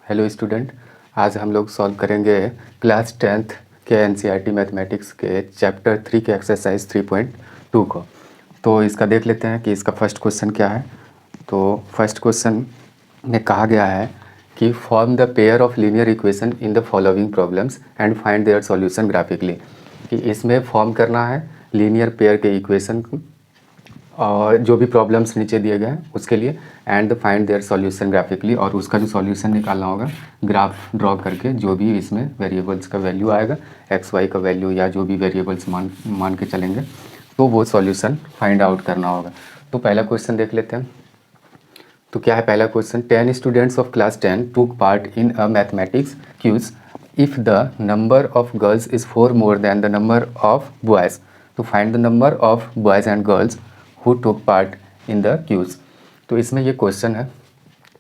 Hello student, आज हम लोग सॉल्व करेंगे क्लास 10th के एनसीईआरटी मैथमेटिक्स के चैप्टर 3 के एक्सरसाइज 3.2 को। तो इसका देख लेते हैं कि इसका फर्स्ट क्वेश्चन क्या है। तो फर्स्ट क्वेश्चन में कहा गया है कि form the pair of linear equation in the following problems and find their solution graphically. कि इसमें फॉर्म करना है लीनियर पेयर के इक्वेशन और जो भी प्रॉब्लम्स नीचे दिए गए हैं उसके लिए and find their solution graphically, और उसका जो सॉल्यूशन निकालना होगा ग्राफ ड्रॉ करके, जो भी इसमें वेरिएबल्स का वैल्यू आएगा, एक्स वाई का वैल्यू या जो भी वेरिएबल्स मान के चलेंगे तो वो सॉल्यूशन फाइंड आउट करना होगा। तो पहला क्वेश्चन देख लेते हैं। तो क्या है पहला question, 10 students of class 10 took part in a mathematics quiz if the number of girls is 4 more than the number of boys. तो find the number of boys and girls who took part in the quiz. तो इसमें ये question है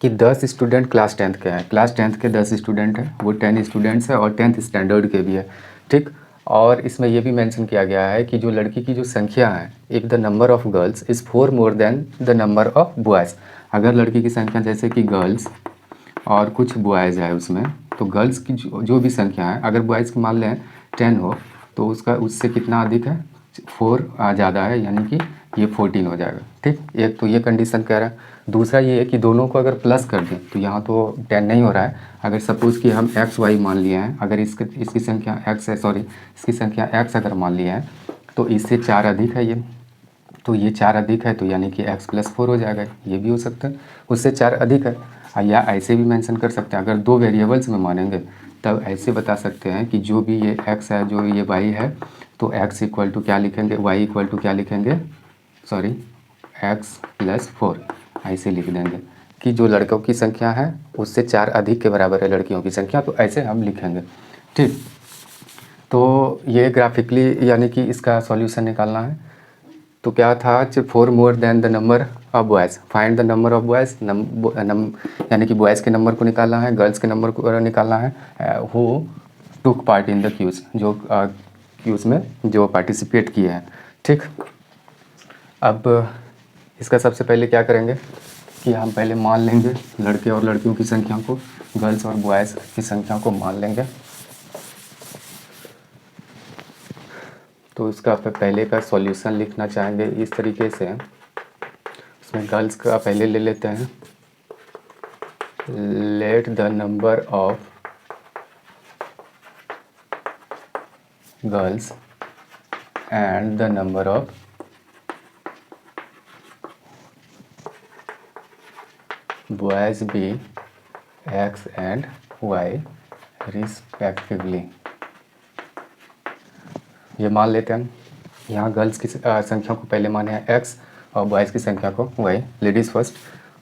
कि 10 student class 10th के हैं, class 10th के 10 student हैं, वो 10 स्टूडेंट्स हैं और 10th स्टैंडर्ड के भी है, ठीक। और इसमें ये भी मेंशन किया गया है कि जो लड़की की जो संख्या है, if the number of girls is 4 more than the number of boys. अगर लड़की की संख्या जैसे कि गर्ल्स और कुछ बॉयज़ है उसमें, तो गर्ल्स की जो भी संख्या है, अगर बॉयज़ की मान लें 10 हो तो उसका उससे कितना अधिक है, 4 ज़्यादा है, यानी कि ये 14 हो जाएगा, ठीक। एक तो ये कंडीशन कह रहा है। दूसरा ये है कि दोनों को अगर प्लस कर दें तो यहाँ तो 10 नहीं हो रहा है। अगर सपोज़ कि हम एक्स वाई मान लिए हैं, अगर इसकी संख्या एक्स है, सॉरी इसकी संख्या एक्स अगर मान लिए हैं तो इससे 4 अधिक है ये, तो ये 4 अधिक है तो यानी कि x + 4 हो जाएगा। ये भी हो सकता है, उससे 4 अधिक है। या ऐसे भी मेंशन कर सकते हैं, अगर दो वेरिएबल्स में मानेंगे तब ऐसे बता सकते हैं कि जो भी ये x है, जो ये y है, तो x इक्वल टू क्या लिखेंगे, y इक्वल टू क्या लिखेंगे, सॉरी x + 4 ऐसे लिख देंगे कि जो लड़कों की संख्या है उससे 4 अधिक के बराबर है लड़कियों की संख्या, तो ऐसे हम लिखेंगे, ठीक। तो ये ग्राफिकली यानी कि इसका सॉल्यूशन निकालना है। तो क्या था, 4 more than the number of boys, find the number of boys, यानी कि बॉयज़ के नंबर को निकालना है, गर्ल्स के नंबर को निकालना है, who took part in the quiz, जो क्यूज़ में जो पार्टिसिपेट किए हैं, ठीक। अब इसका सबसे पहले क्या करेंगे कि हम पहले मान लेंगे लड़के और लड़कियों की संख्या को, गर्ल्स और बॉयज़ की संख्या को मान लेंगे। तो इसका पहले का सॉल्यूशन लिखना चाहेंगे इस तरीके से। इसमें गर्ल्स का पहले ले लेते हैं, let the number of girls and the number of boys be X and Y respectively. ये मान लेते हैं हम, यहाँ गर्ल्स की संख्या को पहले माने हैं एक्स और बॉयज़ की संख्या को वाई, लेडीज़ फर्स्ट।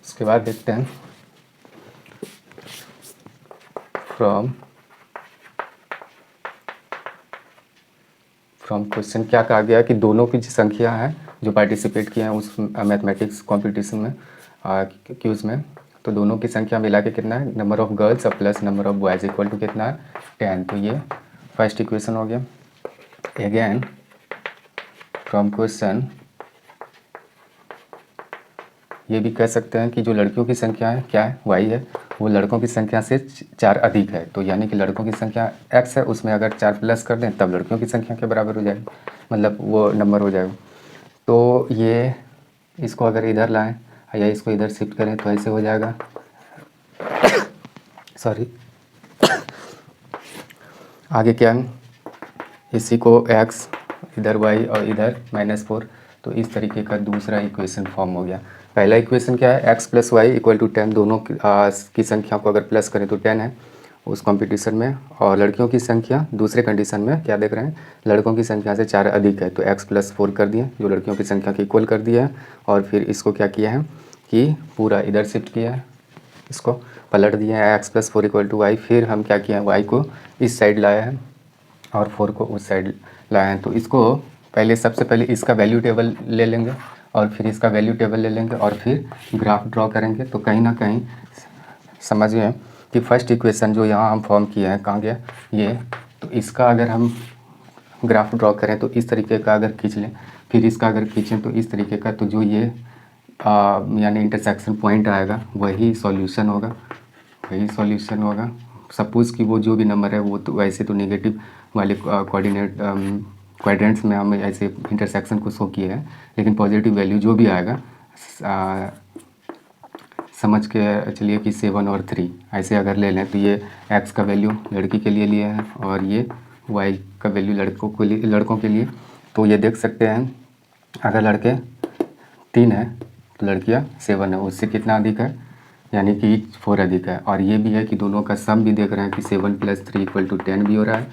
उसके बाद देखते हैं फ्रॉम क्वेश्चन क्या कहा गया कि दोनों की संख्या है जो पार्टिसिपेट किए हैं उस मैथमेटिक्स कंपटीशन में, क्यूज़ में, तो दोनों की संख्या मिला के कितना है, नंबर ऑफ गर्ल्स और plus number of boys equal to कितना है, 10। तो ये फर्स्ट इक्वेशन हो गया। अगेन फ्रॉम क्वेश्चन ये भी कह सकते हैं कि जो लड़कियों की संख्या है क्या है, वाई है, वो लड़कों की संख्या से 4 अधिक है, तो यानी कि लड़कों की संख्या x है, उसमें अगर 4 प्लस कर दें तब लड़कियों की संख्या के बराबर हो जाएगी, मतलब वो नंबर हो जाएगा। तो ये इसको अगर इधर लाएं या इसको इधर शिफ्ट करें तो ऐसे हो जाएगा, सॉरी आगे क्या है, इसी को x इधर y और इधर -4, तो इस तरीके का दूसरा इक्वेशन फॉर्म हो गया। पहला इक्वेशन क्या है, x + y = 10, दोनों की संख्या को अगर प्लस करें तो 10 है उस कंपटीशन में, और लड़कियों की संख्या दूसरे कंडीशन में क्या देख रहे हैं, लड़कों की संख्या से 4 अधिक है, तो x + 4 कर दिए जो लड़कियों की संख्या के इक्वल कर दिया है, और फिर इसको क्या किया है कि पूरा इधर शिफ्ट किया है, इसको पलट दिया है, x + 4 = y। फिर हम क्या किया है, y को इस साइड लाया है और 4 को उस साइड लाए हैं। तो इसको पहले सबसे पहले इसका वैल्यू टेबल ले लेंगे और फिर इसका वैल्यू टेबल ले लेंगे और फिर ग्राफ ड्रॉ करेंगे। तो कहीं ना कहीं समझिए कि फर्स्ट इक्वेशन जो यहाँ हम फॉर्म किए हैं कहाँ गया ये, तो इसका अगर हम ग्राफ ड्रॉ करें तो इस तरीके का अगर खींच लें, फिर इसका अगर खींचें तो इस तरीके का, तो जो ये यानी इंटरसेक्शन पॉइंट आएगा वही सॉल्यूशन होगा, वही सॉल्यूशन होगा। सपोज़ कि वो जो भी नंबर है वो तो वैसे तो नेगेटिव वाले कोऑर्डिनेट क्वाड्रेंट्स में हम ऐसे इंटरसेक्शन को शो किए हैं, लेकिन पॉजिटिव वैल्यू जो भी आएगा समझ के चलिए कि 7 और 3 ऐसे अगर ले लें तो ये x का वैल्यू लड़की के लिए लिए हैं और ये y का वैल्यू लड़कों के लिए। तो ये देख सकते हैं अगर लड़के 3 है तो लड़कियां 7 है, उससे कितना अधिक है, यानी कि 4 अधिक है। और ये भी है कि दोनों का सम भी देख रहे हैं कि 7 + 3 = 10 भी हो रहा है,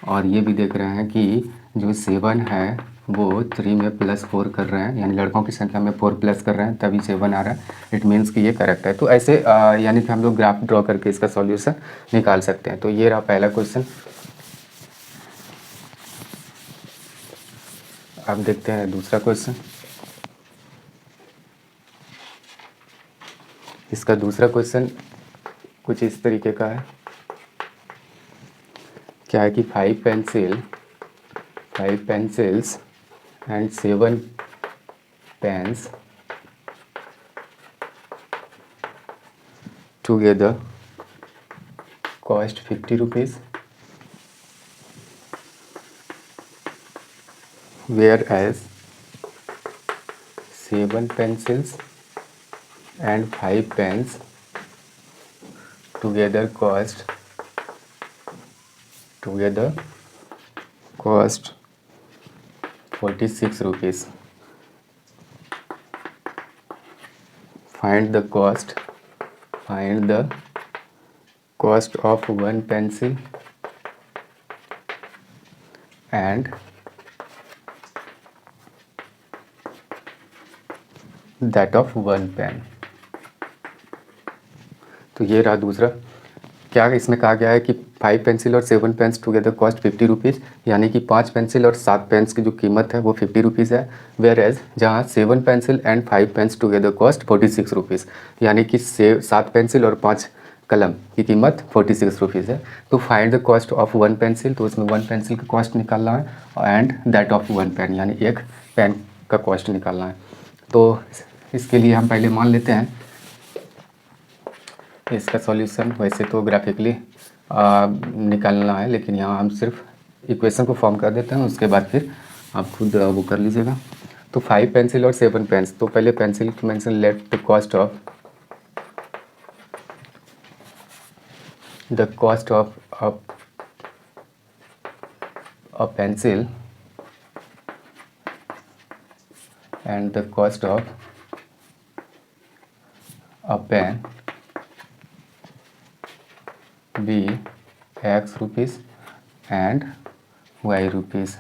और ये भी देख रहे हैं कि जो 7 है वो 3 में +4 कर रहे हैं, यानी लड़कों की संख्या में 4 प्लस कर रहे हैं तभी 7 आ रहा है। इट मीन्स कि ये करेक्ट है। तो ऐसे यानी कि हम लोग ग्राफ ड्रॉ करके इसका सॉल्यूशन निकाल सकते हैं। तो ये रहा पहला क्वेश्चन। अब देखते हैं दूसरा क्वेश्चन। इसका दूसरा क्वेश्चन कुछ इस तरीके का है। क्या है कि 5 pencils and 7 pens together cost 50 rupees, whereas 7 pencils and 5 pens together cost 46 rupees. Find the cost of one pencil and that of one pen. तो ये रहा दूसरा। क्या इसमें कहा गया है कि 5 पेंसिल और 7 पेन्स टुगेदर कॉस्ट 50 रुपीज़, यानी कि 5 पेंसिल और 7 पेन्स की जो कीमत है वो 50 रुपीज़ है। वेयर एज जहाँ 7 pencil and 5 pens together cost 46 rupees, यानी कि 7 पेंसिल और 5 कलम की कीमत 46 रुपीज़ है। तो find the cost of one pencil, तो उसमें वन पेंसिल का कॉस्ट निकालना है and that of one pen, यानी एक पेन का कॉस्ट निकालना है। तो इसके लिए हम पहले मान लेते हैं इसका सॉल्यूशन। वैसे तो ग्राफिकली निकालना है, लेकिन यहाँ हम सिर्फ इक्वेशन को फॉर्म कर देते हैं, उसके बाद फिर आप खुद वो कर लीजिएगा। तो 5 पेंसिल और 7 पेन्स, तो पहले पेंसिल की mention let the cost of a pencil and the cost of a pen be X rupees and Y rupees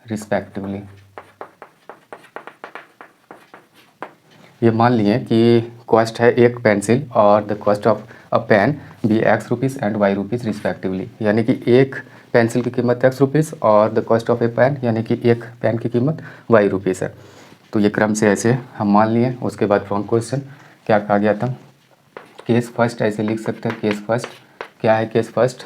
respectively. ये मान लिए कि कॉस्ट है एक पेंसिल और the cost of a pen be X rupees and Y rupees respectively, यानी कि एक पेंसिल की कीमत X रुपीज़ और the cost of a pen यानी कि एक पेन की कीमत Y रुपीज़ है। तो ये क्रम से ऐसे हम मान लिए। उसके बाद फ्रॉम क्वेश्चन क्या कहा गया था, केस फर्स्ट ऐसे लिख सकते हैं। केस फर्स्ट क्या है, केस फर्स्ट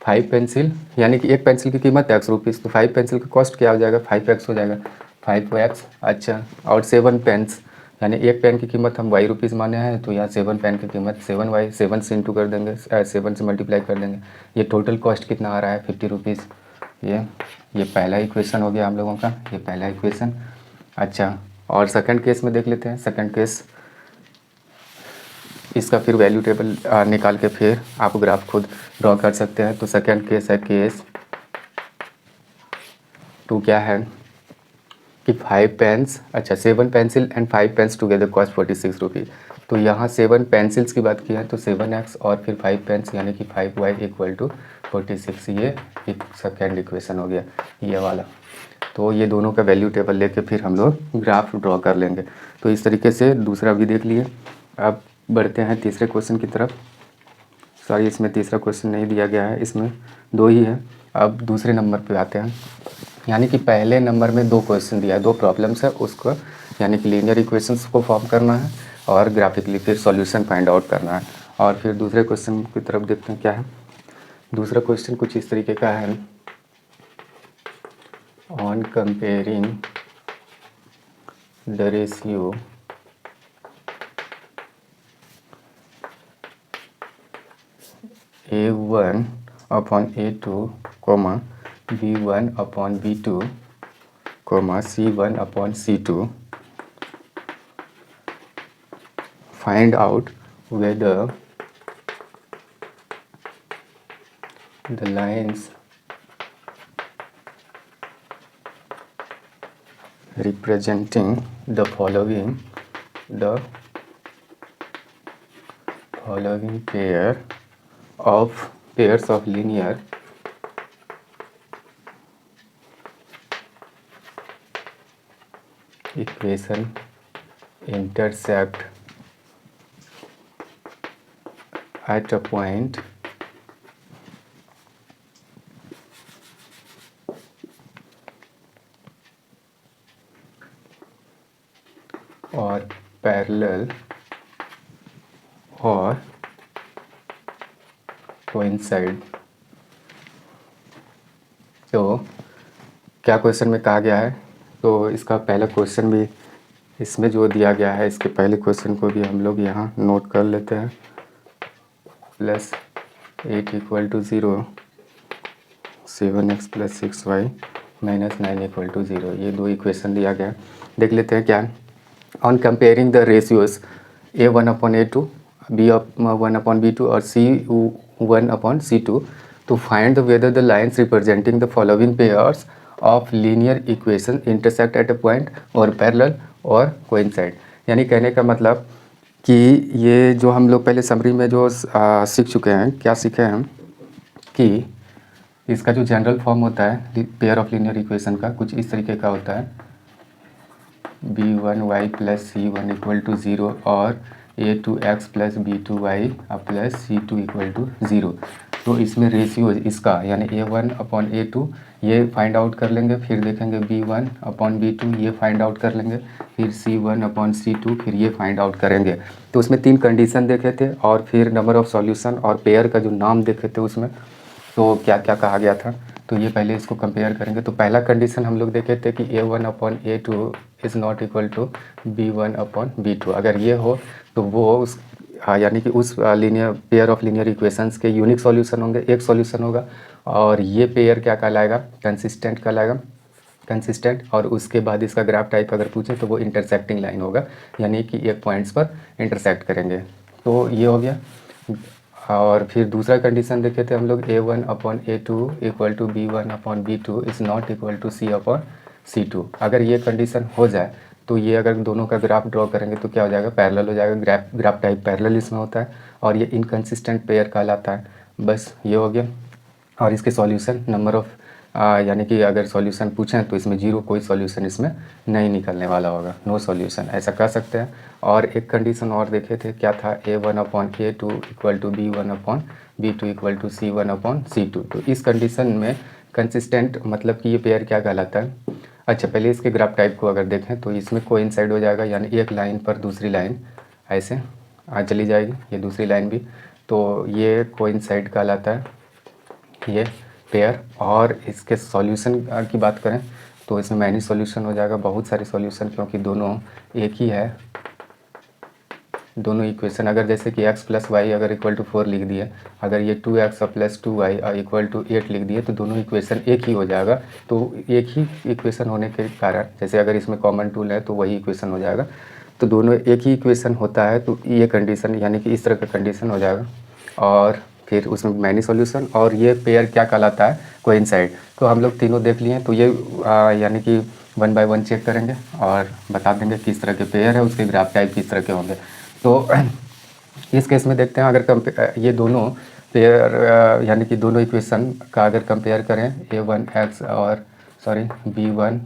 5 पेंसिल, यानी कि एक पेंसिल की कीमत X रुपीज़, तो 5 पेंसिल का कॉस्ट क्या हो जाएगा, 5X हो जाएगा, 5X। अच्छा, और 7 पेन्स, यानी एक पेन की कीमत हम Y रुपीज़ माने हैं, तो यहाँ 7 पेन की कीमत 7Y, 7 से इंटू कर देंगे, 7 से मल्टीप्लाई कर देंगे। ये टोटल कॉस्ट कितना आ रहा है, 50 रुपीज़। ये पहला इक्वेशन हो गया हम लोगों का, ये पहला इक्वेशन। अच्छा, और सेकंड केस में देख लेते हैं। सेकंड केस इसका फिर वैल्यू टेबल निकाल के फिर आप ग्राफ खुद ड्रॉ कर सकते हैं। तो सेकंड केस है केस 2, क्या है कि 5 पेन्स, अच्छा 7 pencil and 5 pens together cost 46 rupees. तो यहाँ 7 पेंसिल्स की बात की है तो 7X और फिर 5 पेन्स यानी कि 5Y = 46। ये एक सेकेंड इक्वेशन हो गया ये वाला। तो ये दोनों का वैल्यू टेबल लेके फिर हम लोग ग्राफ ड्रॉ कर लेंगे। तो इस तरीके से दूसरा भी देख लिए। अब बढ़ते हैं तीसरे क्वेश्चन की तरफ। सॉरी, इसमें तीसरा क्वेश्चन नहीं दिया गया है, इसमें 2 ही है। अब दूसरे नंबर पे आते हैं, यानी कि पहले नंबर में 2 क्वेश्चन दिया है, 2 प्रॉब्लम्स है, उसको यानी कि लीनियर इक्वेशंस को फॉर्म करना है और ग्राफिकली फिर सॉल्यूशन फाइंड आउट करना है। और फिर दूसरे क्वेश्चन की तरफ देखते हैं क्या है। दूसरा क्वेश्चन कुछ इस तरीके का है, on comparing the ratio A1 upon A2 comma B1 upon B2 comma C1 upon C2, find out whether the lines representing the following pairs of linear equation intersect at a point or parallel or coincide। तो क्या question में कहा गया है, तो इसका पहला question भी इसमें जो दिया गया है, इसके पहले क्वेश्चन को भी हम लोग यहाँ नोट कर लेते हैं। Plus 8 equal to 0, 7x plus 6y minus 9 equal to 0, ये दो इक्वेशन दिया गया है। देख लेते हैं क्या। On comparing the ratios A1 upon A2, B1 upon B2 और C1 upon C2 to find whether the lines representing the following pairs of linear equation intersect at a point or parallel or coincide। यानी कहने का मतलब कि ये जो हम लोग पहले समरी में जो सीख चुके हैं, क्या सीखे हैं कि इसका जो जनरल फॉर्म होता है पेयर ऑफ लीनियर इक्वेशन का, कुछ इस तरीके का होता है b1y plus c1 equal to 0 और a2x plus b2y plus c2 equal to 0। तो इसमें रेशियो इसका यानी a1 अपॉन a2 ये फाइंड आउट कर लेंगे, फिर देखेंगे b1 अपॉन b2 ये फाइंड आउट कर लेंगे, फिर c1 अपॉन c2 फिर ये फाइंड आउट करेंगे। तो उसमें 3 कंडीशन देखे थे और फिर नंबर ऑफ़ सॉल्यूशन और पेयर का जो नाम देखे थे उसमें तो क्या क्या कहा गया था। तो ये पहले इसको कंपेयर करेंगे। तो पहला कंडीशन हम लोग देखे थे कि a1 upon a2 is not equal to b1 upon b2। अगर ये हो तो वो उस यानी कि उस linear pair of linear equations के यूनिक सॉल्यूशन होंगे, एक सॉल्यूशन होगा और ये पेयर क्या कहलाएगा, कंसिस्टेंट कहलाएगा, कंसिस्टेंट। और उसके बाद इसका ग्राफ टाइप अगर पूछे तो वो इंटरसेक्टिंग लाइन होगा, यानी कि एक पॉइंट्स पर इंटरसेक्ट करेंगे। तो ये हो गया। और फिर दूसरा कंडीशन देखे थे हम लोग a1 upon a2 equal to b1 upon b2 is not equal to c upon c2। अगर ये कंडीशन हो जाए तो ये अगर दोनों का ग्राफ ड्रॉ करेंगे तो क्या हो जाएगा, पैरेलल हो जाएगा। ग्राफ टाइप पैरेलल इसमें होता है और ये इनकंसिस्टेंट पेयर कहलाता है। बस ये हो गया। और इसके सॉल्यूशन नंबर ऑफ़ यानी कि अगर सॉल्यूशन पूछें तो इसमें 0, कोई सॉल्यूशन इसमें नहीं निकलने वाला होगा, नो सॉल्यूशन, ऐसा कह सकते हैं। और एक कंडीशन और देखे थे, क्या था, a1 upon a2 equal to b1 upon b2 equal to c1 upon c2। तो इस कंडीशन में कंसिस्टेंट मतलब कि ये पेयर क्या कहलाता है। अच्छा, पहले इसके ग्राफ टाइप को अगर देखें तो इसमें कोइंसाइड हो जाएगा, यानी एक लाइन पर दूसरी लाइन ऐसे चली जाएगी, ये दूसरी लाइन भी, तो ये कोइंसाइड कहलाता है ये पेयर। और इसके सॉल्यूशन की बात करें तो इसमें मैनी सॉल्यूशन हो जाएगा, बहुत सारे सॉल्यूशन, क्योंकि दोनों एक ही है। दोनों इक्वेशन अगर जैसे कि x प्लस वाई अगर इक्वल टू 4 लिख दिए, अगर ये 2x plus 2y equal to 8 लिख दिए तो दोनों इक्वेशन एक ही हो जाएगा। तो एक ही इक्वेशन होने के कारण, जैसे अगर इसमें कॉमन टूल है तो वही इक्वेशन हो जाएगा। तो दोनों एक ही इक्वेशन होता है, तो ये कंडीशन यानी कि इस तरह का कंडीशन हो जाएगा। और फिर उसमें मैनी सॉल्यूशन और ये पेयर क्या कहलाता है, कोइंसाइड। तो हम लोग तीनों देख लिए। तो ये यानी कि 1 बाय 1 चेक करेंगे और बता देंगे किस तरह के पेयर है, उसके ग्राफ टाइप किस तरह के होंगे। तो इस केस में देखते हैं, अगर ये दोनों पेयर यानी कि दोनों इक्वेशन का अगर कंपेयर करें a1x और b1y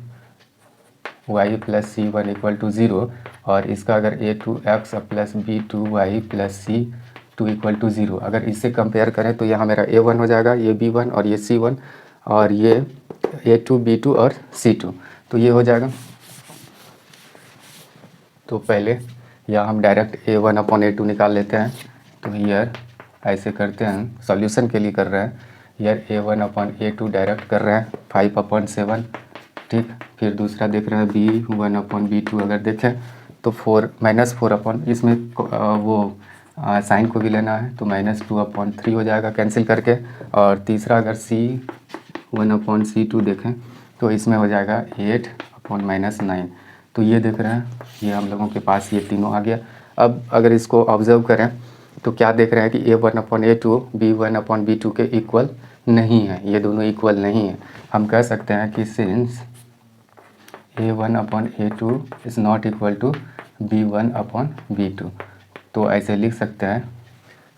plus c1 equal to 0 और इसका अगर a2x plus b2y plus c2 equal to 0, अगर इससे कंपेयर करें तो यहाँ मेरा a1 हो जाएगा, ये b1 और ये c1 और ये a2 b2 और c2, तो ये हो जाएगा। तो पहले या हम डायरेक्ट a1 अपॉन a2 निकाल लेते हैं। तो ईयर ऐसे करते हैं, सॉल्यूशन के लिए कर रहे हैं, year a1 upon a2 direct कर रहे हैं 5/7, ठीक। फिर दूसरा देख रहे हैं b1 अपॉन b2, अगर देखें तो 4 - 4 अपॉन, इसमें वो साइन को भी लेना है तो -2/3 हो जाएगा कैंसिल करके। और तीसरा अगर C1/C2 देखें तो इसमें हो जाएगा 8/-9। तो ये देख रहे हैं, ये हम लोगों के पास ये तीनों आ गया। अब अगर इसको ऑब्जर्व करें तो क्या देख रहे हैं कि A1/A2 B1/B2 के इक्वल नहीं है, ये दोनों इक्वल नहीं है। हम कह सकते हैं कि since A1/A2 is not equal to B1/B2, तो ऐसे लिख सकते हैं।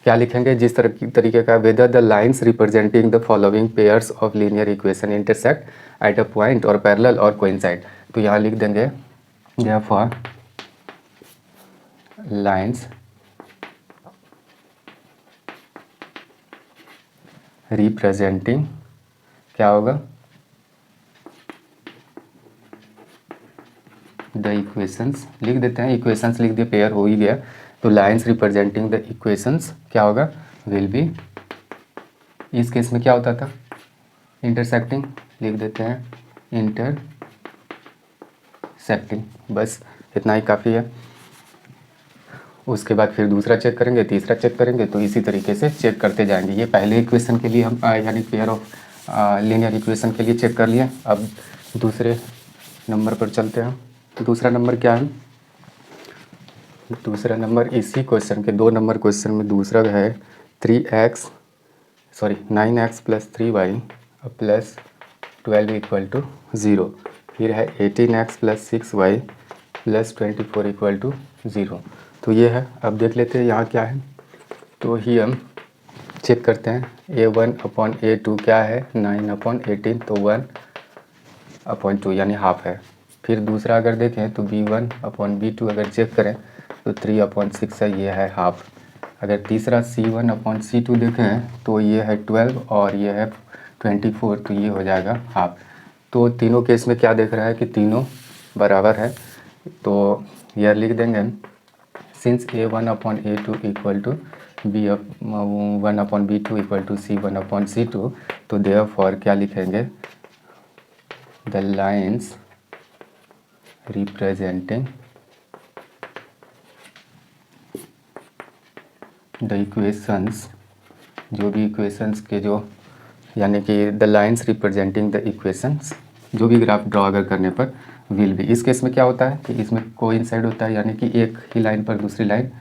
क्या लिखेंगे जिस तरीके का, whether the lines representing the following pairs of linear equation intersect at a point और पैरेलल और कोइंसाइड। तो यहाँ लिख देंगे देयरफॉर लाइन्स रिप्रेजेंटिंग, क्या होगा, द इक्वेशंस, लिख देते हैं, इक्वेशंस लिख दिए, पेयर हो ही गया। तो लाइन्स रिप्रेजेंटिंग द इक्वेशंस क्या होगा, विल बी, इस केस में क्या होता था, इंटरसेक्टिंग, लिख देते हैं इंटरसेक्टिंग। बस इतना ही काफ़ी है। उसके बाद फिर दूसरा चेक करेंगे, तीसरा चेक करेंगे, तो इसी तरीके से चेक करते जाएंगे। ये पहले इक्वेशन के लिए हम यानी पेयर ऑफ लीनियर इक्वेशन के लिए चेक कर लिए। अब दूसरे नंबर पर चलते हैं। दूसरा नंबर क्या है, दूसरा नंबर इसी क्वेश्चन के 2 नंबर क्वेश्चन में दूसरा है 9x + 3y + 12 = 0। फिर है 18x + 6y + 24 = 0। तो ये है। अब देख लेते हैं यहाँ क्या है। तो ही हम चेक करते हैं, A1/A2 क्या है, 9/18, तो 1/2 यानी हाफ है। फिर दूसरा अगर देखें तो B1/B2 अगर चेक करें तो 3/6 है, ये है हाफ। अगर तीसरा C1/C2 देखें तो ये है 12 और ये है 24, तो ये हो जाएगा हाफ। तो तीनों केस में क्या देख रहा है कि तीनों बराबर है। तो यह लिख देंगे since A1/A2 equal to B1/B2 equal to C1/C2, तो देयरफॉर क्या लिखेंगे, the lines representing the equations, जो भी इक्वेशंस के जो, यानी कि the lines representing the equations, जो भी ग्राफ ड्रॉ अगर करने पर विल बी, इस केस में क्या होता है कि इसमें कोइंसाइड होता है, यानी कि एक ही लाइन पर दूसरी लाइन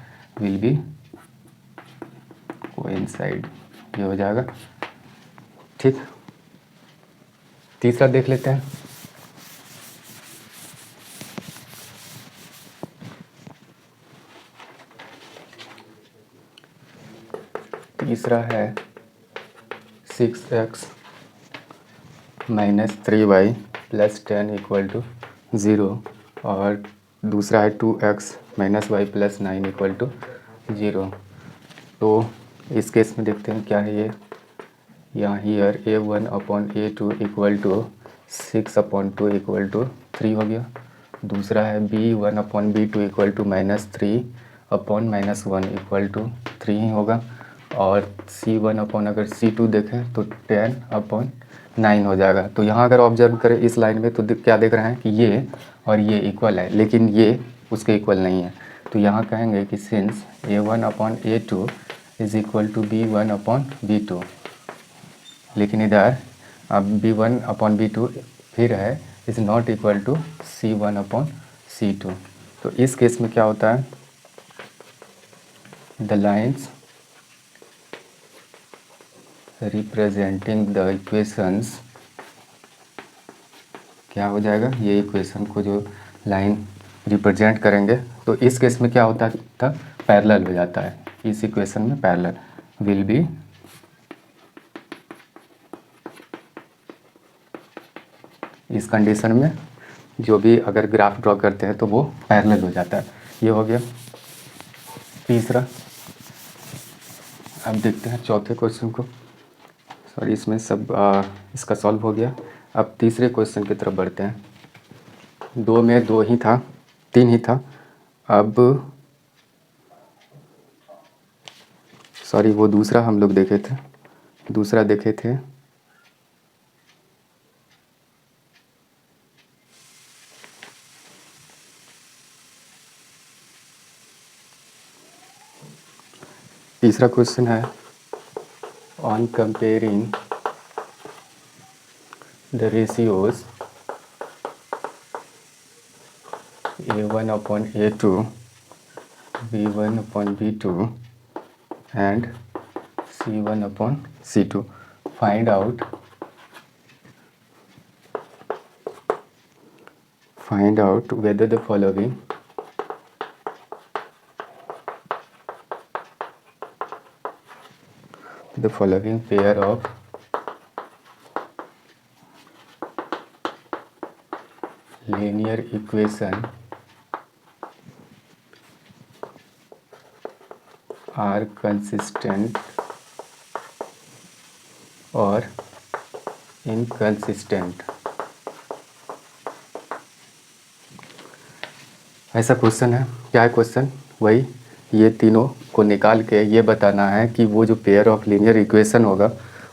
विल बी कोइंसाइड, ये हो जाएगा। ठीक, तीसरा देख लेते हैं। तीसरा है 6x - 3y + 10 = 0, और दूसरा है 2x - y + 9 = 0। तो इस केस में देखते हैं क्या है ये, यहाँ हियर A1/A2 इक्वल टू 6/2 = 3 हो गया। दूसरा है B1/B2 इक्वल टू -3/-1 = 3 ही होगा। और अगर C2 देखें तो 10/9 हो जाएगा। तो यहाँ अगर ऑब्जर्व करें इस लाइन में तो क्या देख रहे हैं कि ये और ये इक्वल है, लेकिन ये उसके इक्वल नहीं है। तो यहाँ कहेंगे कि since A1/A2 is equal to B1/B2, लेकिन इधर अब B1/B2 फिर है is not equal to C1/C2। तो इस केस में क्या होता है, the lines representing the equations, क्या हो जाएगा, ये इक्वेशन को जो लाइन रिप्रेजेंट करेंगे तो इस केस में क्या होता था, पैरेलल हो जाता है। इस इक्वेशन में पैरेलल विल बी, इस कंडीशन में जो भी अगर ग्राफ ड्रॉ करते हैं तो वो पैरेलल हो जाता है। ये हो गया तीसरा। अब देखते हैं चौथे क्वेश्चन को। सॉरी, इसमें सब इसका सॉल्व हो गया। अब तीसरे क्वेश्चन की तरफ बढ़ते हैं। 2 में 2 ही था, 3 ही था। अब सॉरी, वो दूसरा हम लोग देखे थे, दूसरा देखे थे तीसरा क्वेश्चन है on comparing the ratios A1 upon A2, B1 upon B2 and C1 upon C2. Find out whether the following pair of linear equation are consistent or inconsistent. ऐसा क्वेश्चन है। क्या है क्वेश्चन? वही ये तीनों को निकाल के ये बताना है कि वो जो पेयर ऑफ लीनियर इक्वेशन होगा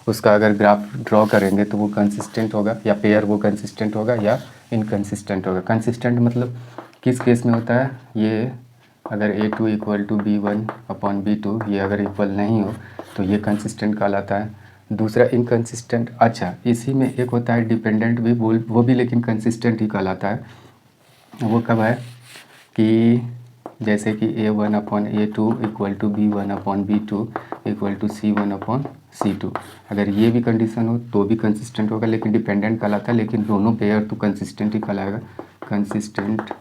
उसका अगर ग्राफ ड्रॉ करेंगे तो वो कंसिस्टेंट होगा या पेयर वो कंसिस्टेंट होगा या इनकंसिस्टेंट होगा। कंसिस्टेंट मतलब किस केस में होता है? ये अगर A2 equal to B1 upon B2 ये अगर इक्वल नहीं हो तो ये कंसिस्टेंट कहलाता है। दूसरा इनकंसिस्टेंट, अच्छा इसी में एक होता है डिपेंडेंट भी, वो भी लेकिन कंसिस्टेंट ही कहलाता है। वो कब है कि जैसे कि A1 upon A2 equal to B1 upon B2 equal to C1 upon C2, अगर ये भी कंडीशन हो तो भी कंसिस्टेंट होगा लेकिन डिपेंडेंट कहलाता है, लेकिन दोनों पेयर तो कंसिस्टेंट ही कहलाएगा। कंसिस्टेंट।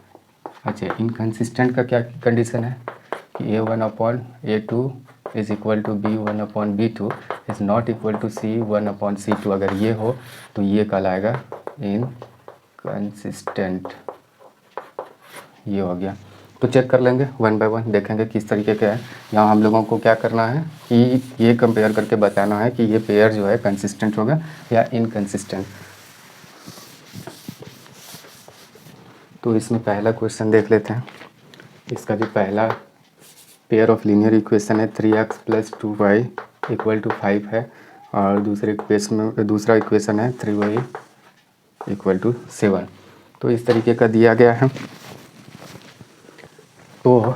अच्छा इनकंसिस्टेंट का क्या कंडीशन है कि A1 upon A2 is equal to B1 upon B2 is not equal to C1 upon C2, अगर ये हो तो ये कहलाएगा इनकंसिस्टेंट। ये हो गया। तो चेक कर लेंगे वन बाय वन, देखेंगे किस तरीके का है। यहाँ हम लोगों को क्या करना है कि ये कंपेयर करके बताना है कि ये पेयर जो है कंसिस्टेंट होगा या इनकंसिस्टेंट। तो इसमें पहला क्वेश्चन देख लेते हैं। इसका जो पहला पेयर ऑफ लीनियर इक्वेशन है 3x + 2y इक्वल टू 5 है और दूसरा इक्वेशन है 3y इक्वल टू 7। तो इस तरीके का दिया गया है। तो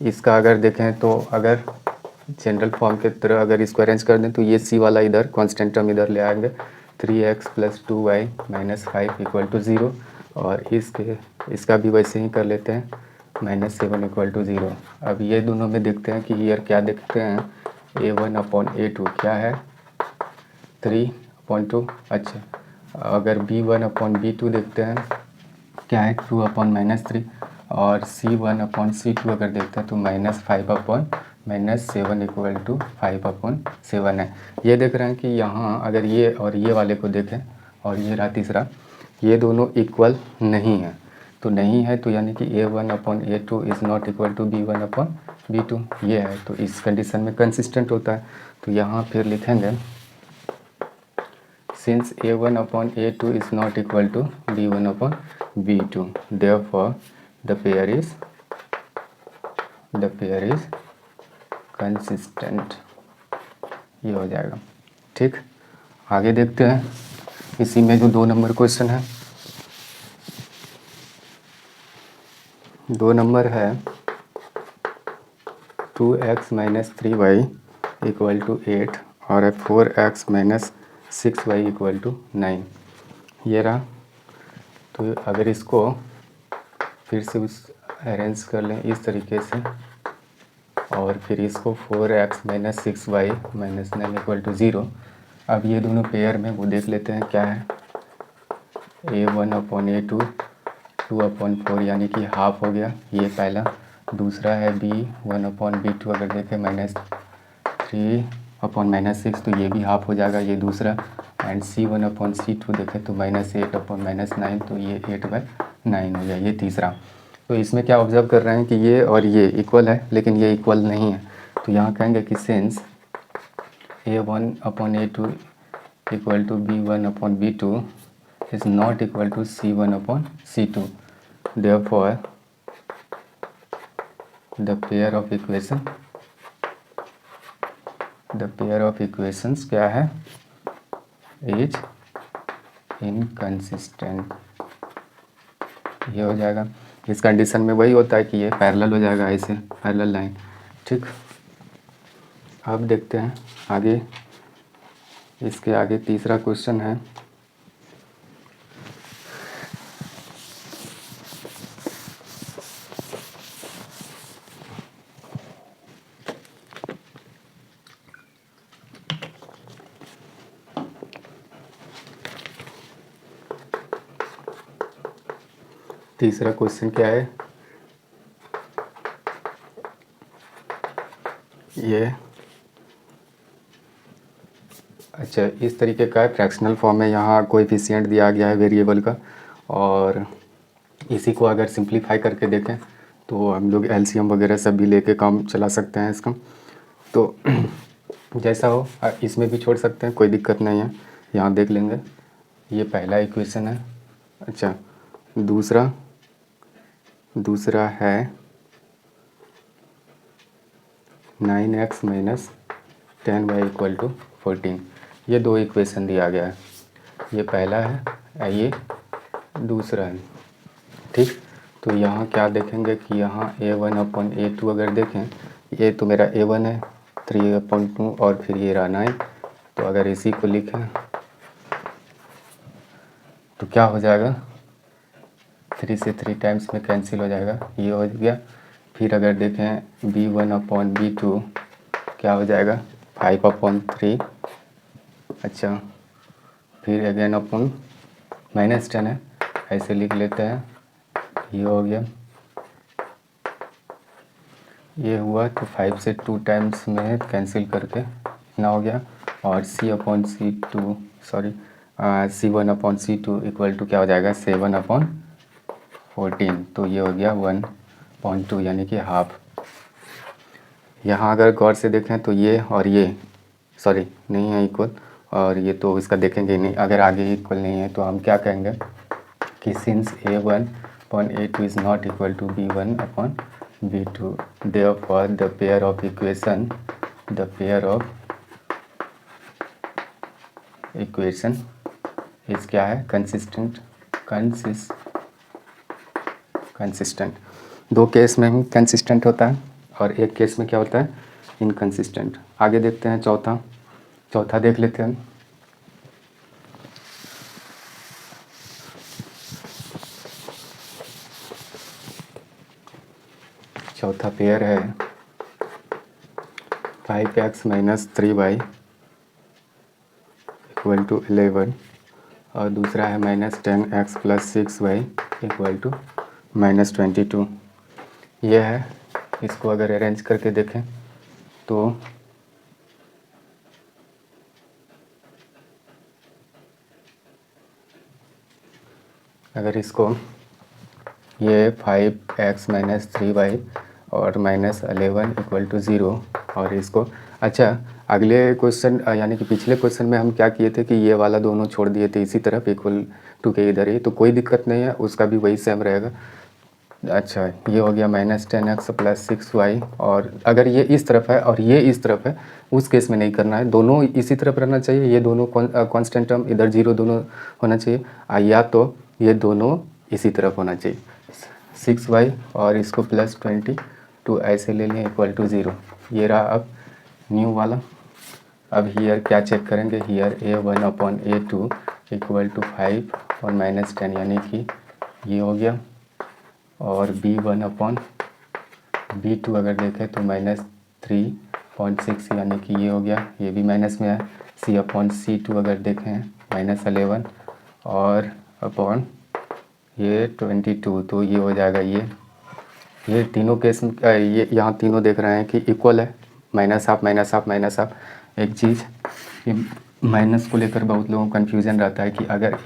इसका अगर देखें तो अगर जनरल फॉर्म के तरह अगर इसको अरेंज कर दें तो ये c वाला इधर कांस्टेंट टर्म इधर ले आएंगे 3x + 2y - 5 इक्वल टू 0, और इसका भी वैसे ही कर लेते हैं -7 इक्वल टू 0। अब ये दोनों में देखते हैं कि ईयर क्या देखते हैं A1 अपॉन A2 क्या है 3/2। अच्छा अगर B1 अपॉन B2 देखते हैं क्या है 2 अपॉन -3, और C1 अपॉन C2 अगर देखते हैं तो -5 अपॉन -7 इक्वल टू 5/7 है। ये देख रहे हैं कि यहाँ अगर ये और ये वाले को देखें और ये रहा तीसरा, ये दोनों इक्वल नहीं है। तो नहीं है तो यानी कि A1 upon A2 is not equal to B1 upon B2 ये है, तो इस कंडीशन में कंसिस्टेंट होता है। तो यहाँ फिर लिखेंगे since A1 upon A2 is not equal to B1 upon B2, therefore the pair is consistent। ये हो जाएगा। ठीक, आगे देखते हैं। इसी में जो 2 नंबर क्वेश्चन है, 2 नंबर है 2x - 3y इक्वल टू 8 और 4x - 6y इक्वल टू 9। ये रहा। तो अगर इसको फिर से अरेंज कर लें इस तरीके से, और फिर इसको 4x - 6y - 9 इक्वल टू 0। अब ये दोनों पेयर में वो देख लेते हैं क्या है A1 अपॉन A2 2/4 यानी कि हाफ हो गया, ये पहला। दूसरा है B1 अपॉन B2 अगर देखें -3/-6 तो ये भी हाफ हो जाएगा, ये दूसरा। एंड C1 अपॉन C2 देखें तो -8 अपॉन -9 तो ये 8/9 हो गया, ये तीसरा। तो इसमें क्या ऑब्जर्व कर रहे हैं कि ये और ये इक्वल है लेकिन ये इक्वल नहीं है। तो यहाँ कहेंगे कि since A1 upon A2 equal to B1 upon B2 is not equal to C1 upon C2, therefore the pair of equations क्या है इज इनकंसिस्टेंट। ये हो जाएगा। इस कंडीशन में वही होता है कि ये पैरेलल हो जाएगा, ऐसे पैरेलल लाइन। ठीक, अब देखते हैं आगे। इसके आगे तीसरा क्वेश्चन है, तीसरा क्वेश्चन क्या है, ये अच्छा इस तरीके का है, फ्रैक्शनल फॉर्म में यहाँ कोएफिशिएंट दिया गया है वेरिएबल का, और इसी को अगर सिंप्लीफाई करके देखें तो हम लोग एलसीएम वगैरह सब भी लेके काम चला सकते हैं इसका। तो जैसा हो इसमें भी छोड़ सकते हैं, कोई दिक्कत नहीं है, यहाँ देख लेंगे। ये पहला इक्वेशन है। अच्छा, दूसरा है 9x minus 10y equal to 14। ये दो इक्वेशन दिया गया है, ये पहला है, ये दूसरा है। ठीक, तो यहाँ क्या देखेंगे कि यहाँ a1/a2 अगर देखें, ये तो मेरा a1 है 3/2 और फिर ये रहा 9। तो अगर इसी को लिखें तो क्या हो जाएगा, 3 से 3 टाइम्स में कैंसिल हो जाएगा, ये हो गया। फिर अगर देखें b1/b2 क्या हो जाएगा 5/3। अच्छा, फिर अगेन अपन -10 है, ऐसे लिख लेते हैं, ये हो गया। ये हुआ तो 5 से 2 टाइम्स में कैंसिल करके इतना हो गया। और C1/C2 इक्वल टू क्या हो जाएगा 7/14। तो ये हो गया 1/2 यानी कि हाफ। यहाँ अगर गौर से देखें तो ये और ये नहीं है इक्वल, और ये तो इसका देखेंगे नहीं। अगर आगे इक्वल नहीं है तो हम क्या कहेंगे कि since a1/a2 is not equal to b1/b2, therefore the pair of equation इस क्या है कंसिस्टेंट। दो केस में ही कंसिस्टेंट होता है और एक केस में क्या होता है इनकंसिस्टेंट। आगे देखते हैं चौथा देख लेते हैं। चौथा पेयर है 5x minus 3y equal to 11 और दूसरा है -10x plus 6y equal to -22। ये है, इसको अगर अरेंज करके देखें तो अगर इसको ये 5x माइनस 3y और -11 इक्वल टू 0 और इसको अच्छा अगले क्वेश्चन यानी कि पिछले क्वेश्चन में हम क्या किए थे कि ये वाला दोनों छोड़ दिए थे इसी तरफ इक्वल टू के इधर ही, तो कोई दिक्कत नहीं है, उसका भी वही सेम रहेगा। अच्छा, ये हो गया -10x प्लस 6y, और अगर ये इस तरफ है और ये इस तरफ है उस केस में नहीं करना है, दोनों इसी तरफ रहना चाहिए। ये दोनों कांस्टेंट टर्म इधर 0 दोनों होना चाहिए, या तो ये दोनों इसी तरफ होना चाहिए 6y और इसको +22 ऐसे ले लें इक्वल टू 0। ये रहा अब न्यू वाला। अब हियर क्या चेक करेंगे, हियर a1/a2 इक्वल टू 5 और -10 यानी कि ये हो गया, और b1/b2 अगर देखें तो -3.6 यानी कि ये हो गया, ये भी माइनस में है। C/C2 अगर देखें -11 और अपॉन ये 22, तो ये हो जाएगा ये तीनों केस ये यहाँ तीनों देख रहे हैं कि इक्वल है, -हाफ। एक चीज़ माइनस को लेकर बहुत लोगों को कन्फ्यूज़न रहता है कि अगर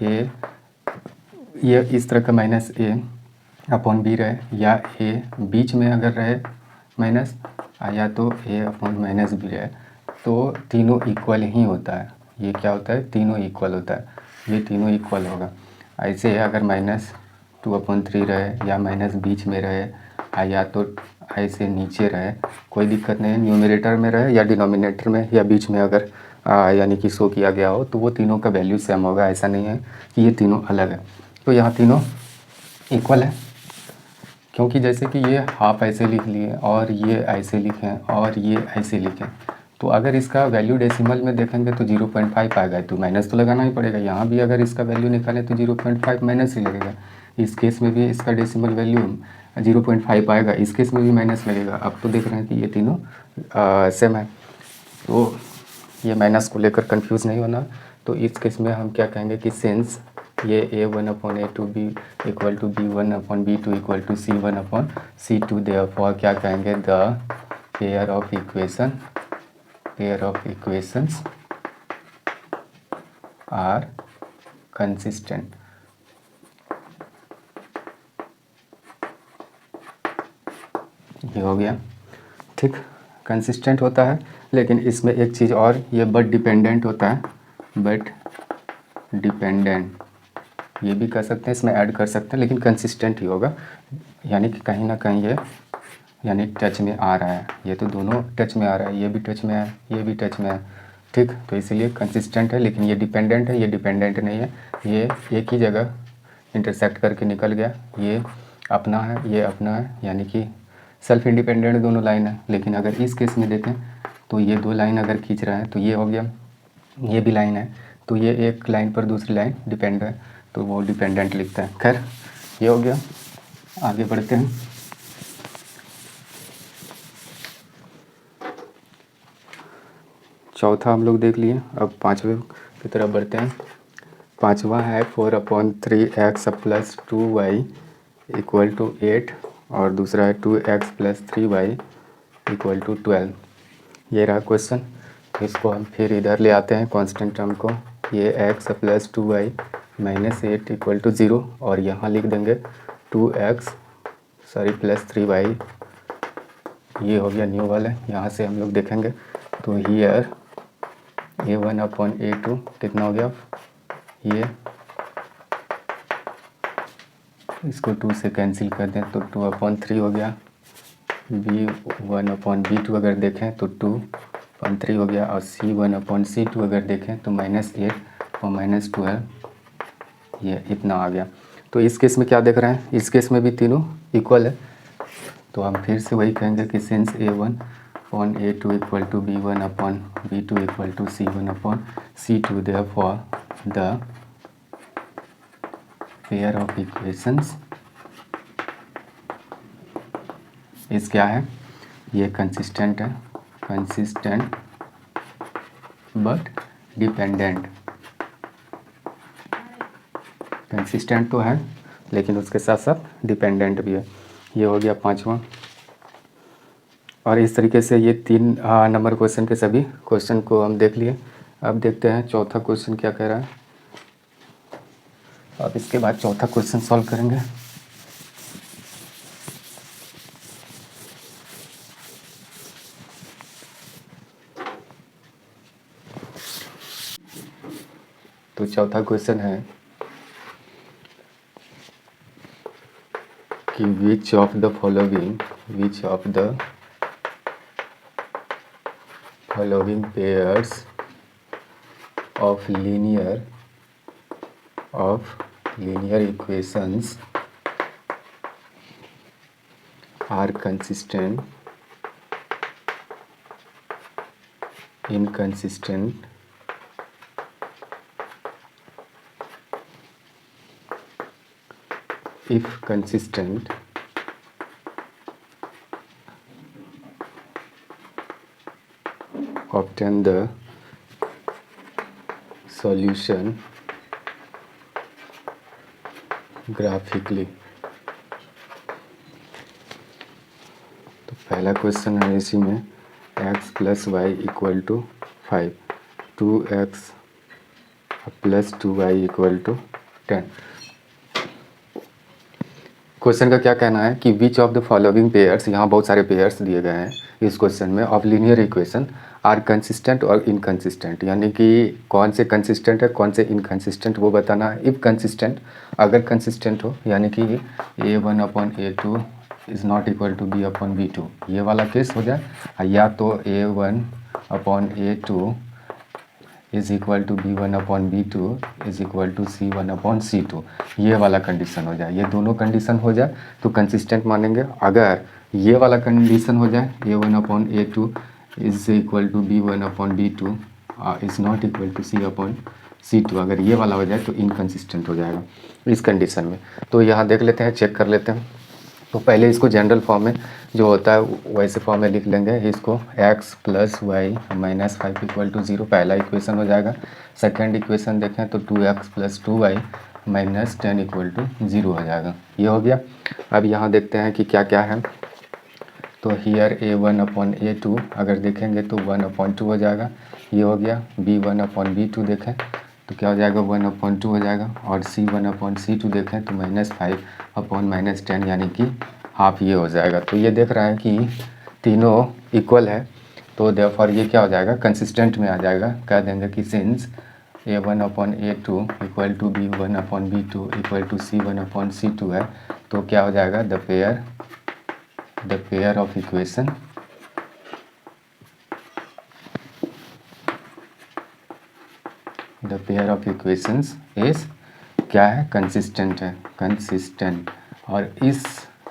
ये इस तरह का -a/b रहे या a बीच में अगर रहे माइनस, या तो a/-b रहे, तो तीनों इक्वल ही होता है। ये क्या होता है, तीनों इक्वल होता है, ये तीनों इक्वल होगा। ऐसे अगर -2/3 रहे या माइनस बीच में रहे, या तो ऐसे नीचे रहे, कोई दिक्कत नहीं है, न्यूमरेटर में रहे या डिनोमिनेटर में या बीच में अगर यानी कि शो किया गया हो, तो वो तीनों का वैल्यू सेम होगा। ऐसा नहीं है कि ये तीनों अलग है। तो यहाँ तीनों इक्वल है, क्योंकि जैसे कि ये हाफ ऐसे लिख लिए और ये ऐसे लिखें और ये ऐसे लिखें, तो अगर इसका वैल्यू डेसिमल में देखेंगे तो 0.5 आएगा, तो माइनस तो लगाना ही पड़ेगा। यहाँ भी अगर इसका वैल्यू निकालें तो 0.5 माइनस ही लगेगा। इस केस में भी इसका डेसिमल वैल्यू 0.5 आएगा, इस केस में भी माइनस लगेगा। अब तो देख रहे हैं कि ये तीनों सेम है, तो ये माइनस को लेकर कंफ्यूज नहीं होना। तो इस केस में हम क्या कहेंगे कि सिंस ये a1/a2 b equal to b1/b2 equal to c1/c2, therefore क्या कहेंगे, the pair of equations are consistent. ये हो गया, ठीक। कंसिस्टेंट होता है, लेकिन इसमें एक चीज़ और, ये बट डिपेंडेंट होता है, बट डिपेंडेंट ये भी कर सकते हैं, इसमें ऐड कर सकते हैं, लेकिन कंसिस्टेंट ही होगा। यानी कि कहीं ना कहीं ये यानी टच में आ रहा है, ये तो दोनों टच में आ रहा है, ये भी टच में है, ये भी टच में है, ठीक। तो इसीलिए कंसिस्टेंट है, लेकिन ये डिपेंडेंट है, ये डिपेंडेंट नहीं है, ये एक ही जगह इंटरसेक्ट करके निकल गया, ये अपना है, ये अपना है, यानी कि सेल्फ इंडिपेंडेंट दोनों लाइन है। लेकिन अगर इस केस में देखें तो ये दो लाइन अगर खींच रहा है तो ये हो गया, ये भी लाइन है, तो ये एक लाइन पर दूसरी लाइन डिपेंड है, तो वो डिपेंडेंट लिखता है। खैर ये हो गया, आगे बढ़ते हैं। चौथा हम लोग देख लिए, अब पाँचवें की तरफ बढ़ते हैं। पाँचवा है 4/3x plus 2y equal to 8, और दूसरा है 2x plus 3y equal to 12। ये रहा क्वेश्चन। इसको हम फिर इधर ले आते हैं कांस्टेंट टर्म को, ये x plus 2y minus 8 equal to 0, और यहाँ लिख देंगे 2x प्लस 3y। ये हो गया न्यू वाला, यहाँ से हम लोग देखेंगे तो हियर a1/a2 कितना हो गया, ये इसको 2 से कैंसिल कर दें तो 2/3 हो गया, b1/b2 अगर देखें तो 2/3 हो गया, और c1/c2 अगर देखें तो -8 और -12, ये इतना आ गया। तो इस केस में क्या देख रहे हैं, इस केस में भी तीनों इक्वल है, तो हम फिर से वही कहेंगे कि since a1/a2 equal to b1/b2 equal to c1/c2, therefore the pair of equations is क्या है, ये कंसिस्टेंट है, कंसिस्टेंट बट डिपेंडेंट। कंसिस्टेंट तो है, लेकिन उसके साथ साथ डिपेंडेंट भी है। ये हो गया पांचवा। और इस तरीके से ये 3 नंबर क्वेश्चन के सभी क्वेश्चन को हम देख लिए। अब देखते हैं चौथा क्वेश्चन क्या कह रहा है। अब इसके बाद चौथा क्वेश्चन सॉल्व करेंगे। तो चौथा क्वेश्चन है कि which of the following pairs of linear equations are consistent, inconsistent, if consistent, obtain the solution graphically। तो पहला क्वेश्चन है इसी में, x plus y equal to 5, 2x plus 2y equal to 10। Question का क्या कहना है कि which of the following pairs, यहाँ बहुत सारे पेयर्स दिए गए हैं इस क्वेश्चन में, of linear equation are consistent और इनकंसिस्टेंट, यानी कि कौन से कंसिस्टेंट है कौन से इनकंसिस्टेंट वो बताना है। इफ़ कंसिस्टेंट, अगर कंसिस्टेंट हो, यानी कि a1/a2 is not equal to b/b2, ये वाला केस हो जाए, या तो a1/a2 is equal to B1/B2 is equal to C1/C2, ये वाला कंडीशन हो जाए, ये दोनों कंडीशन हो जाए तो कंसिस्टेंट मानेंगे। अगर ये वाला कंडीशन हो जाए A1/A2 is equal to B1/B2 is not equal to C/C2, अगर ये वाला हो जाए तो इनकंसिस्टेंट हो जाएगा इस कंडीशन में। तो यहाँ देख लेते हैं, चेक कर लेते हैं। तो पहले इसको जनरल फॉर्म में जो होता है वैसे फॉर्म में लिख लेंगे इसको, x + y - 5 = 0 पहला इक्वेशन हो जाएगा। सेकंड इक्वेशन देखें तो 2x + 2y - 10 = 0 हो जाएगा, ये हो गया। अब यहाँ देखते हैं कि क्या क्या है। तो हियर A1/A2 अगर देखेंगे तो 1/2 हो जाएगा, ये हो गया। B1/B2 देखें तो क्या हो जाएगा, 1/2 हो जाएगा। और C1/C2 देखें तो -5/-10 यानी कि हाफ, ये हो जाएगा। तो ये देख रहा है कि तीनों इक्वल है, तो देयरफॉर ये क्या हो जाएगा, कंसिस्टेंट में आ जाएगा। कह देंगे कि since A1/A2 equal to B1/B2 equal to C1/C2 है, तो क्या हो जाएगा, the pair of equation is क्या है, कंसिस्टेंट है, कंसिस्टेंट। और इस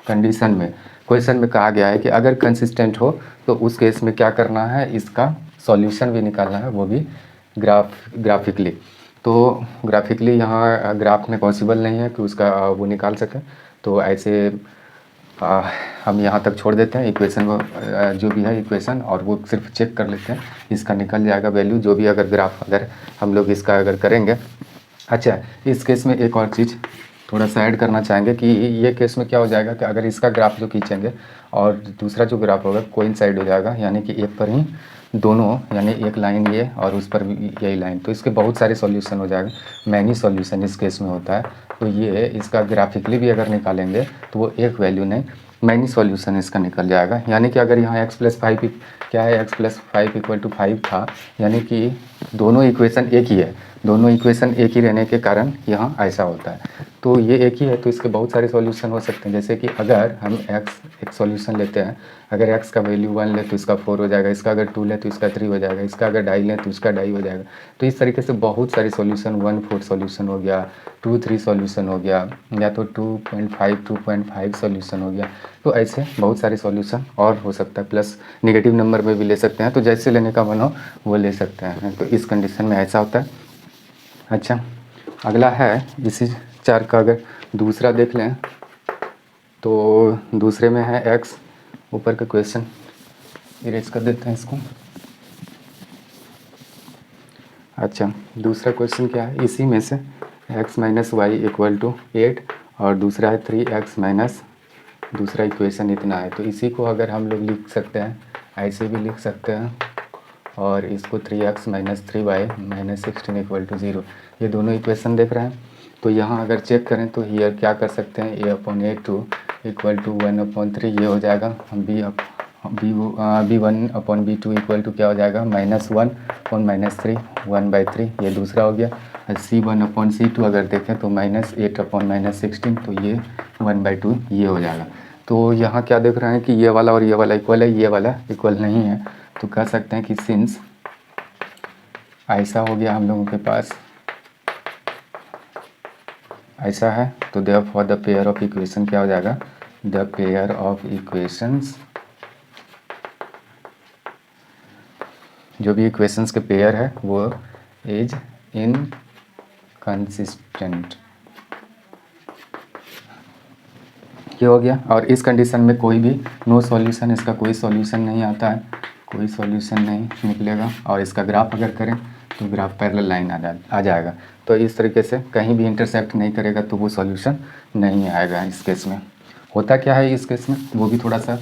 कंडीशन में क्वेश्चन में कहा गया है कि अगर कंसिस्टेंट हो तो उस केस में क्या करना है, इसका सॉल्यूशन भी निकालना है, वो भी ग्राफिकली। तो ग्राफिकली यहाँ ग्राफ में पॉसिबल नहीं है कि उसका वो निकाल सकें, तो ऐसे हम यहाँ तक छोड़ देते हैं इक्वेशन को, जो भी है इक्वेशन, और वो सिर्फ चेक कर लेते हैं, इसका निकल जाएगा वैल्यू जो भी। अगर ग्राफ अगर हम लोग इसका अगर करेंगे। अच्छा, इस केस में एक और चीज़ थोड़ा सा ऐड करना चाहेंगे कि ये केस में क्या हो जाएगा कि अगर इसका ग्राफ जो खींचेंगे और दूसरा जो ग्राफ होगा कोइंसाइड हो जाएगा, यानी कि एक पर ही दोनों, यानी एक लाइन ये और उस पर भी यही लाइन, तो इसके बहुत सारे सॉल्यूशन हो जाएगा, मैनी सॉल्यूशन इस केस में होता है। तो ये इसका ग्राफिकली भी अगर निकालेंगे तो वो एक वैल्यू नहीं, मैनी सॉल्यूशन इसका निकल जाएगा। यानी कि अगर यहाँ x + 5 क्या है, x + 5 = 5 था, यानी कि दोनों इक्वेशन एक ही है, दोनों इक्वेशन एक ही रहने के कारण यहाँ ऐसा होता है। तो ये एक ही है तो इसके बहुत सारे सॉल्यूशन हो सकते हैं। जैसे कि अगर हम x एक सॉल्यूशन लेते हैं, अगर x का वैल्यू 1 ले तो इसका 4 हो जाएगा, इसका अगर 2 ले तो इसका 3 हो जाएगा, इसका अगर 2.5 ले तो इसका 2.5 हो जाएगा। तो इस तरीके से बहुत सारे सॉल्यूशन, 1/4 सॉल्यूशन हो गया, 2/3 सॉल्यूशन हो गया, या तो 2.5 सॉल्यूशन हो गया। तो ऐसे बहुत सारे सॉल्यूशन और हो सकता है, प्लस नेगेटिव नंबर में भी ले सकते हैं, तो जैसे लेने का मन हो वो ले सकते हैं। तो इस कंडीशन में ऐसा होता है। अच्छा, अगला है इसी चार का अगर दूसरा देख लें तो दूसरे में है x, ऊपर का क्वेश्चन इरेज कर देते हैं इसको। अच्छा, दूसरा क्वेश्चन क्या है, इसी में से x - y = 8 और दूसरा है 3x - दूसरा इक्वेशन इतना है। तो इसी को अगर हम लोग लिख सकते हैं, ऐसे भी लिख सकते हैं, और इसको 3x - 3y - 16 = 0, ये दोनों इक्वेशन देख रहे हैं। तो यहाँ अगर चेक करें तो हियर क्या कर सकते हैं, A/A2 = 1/3, ये हो जाएगा। B1/B2 इक्वल टू क्या हो जाएगा, -1/-3 1/3, ये दूसरा हो गया। C1/C2 अगर देखें तो -8/-16, तो ये 1/2, ये हो जाएगा। तो यहाँ क्या देख रहे हैं कि ये वाला और ये वाला इक्वल है, ये वाला इक्वल नहीं है। तो कह सकते हैं कि सिंस ऐसा हो गया हम लोगों के पास, ऐसा है, तो therefore the pair of equation क्या हो जाएगा, द पेयर ऑफ इक्वेशंस, जो भी इक्वेशंस के पेयर है वो इज इनकंसिस्टेंट, ये हो गया। और इस कंडीशन में कोई भी नो सॉल्यूशन, इसका कोई सॉल्यूशन नहीं आता है, कोई सॉल्यूशन नहीं निकलेगा। और इसका ग्राफ अगर करें तो ग्राफ पैरेलल लाइन आ जाएगा। तो इस तरीके से कहीं भी इंटरसेक्ट नहीं करेगा तो वो सॉल्यूशन नहीं आएगा। इस केस में होता क्या है, इस केस में वो भी थोड़ा सा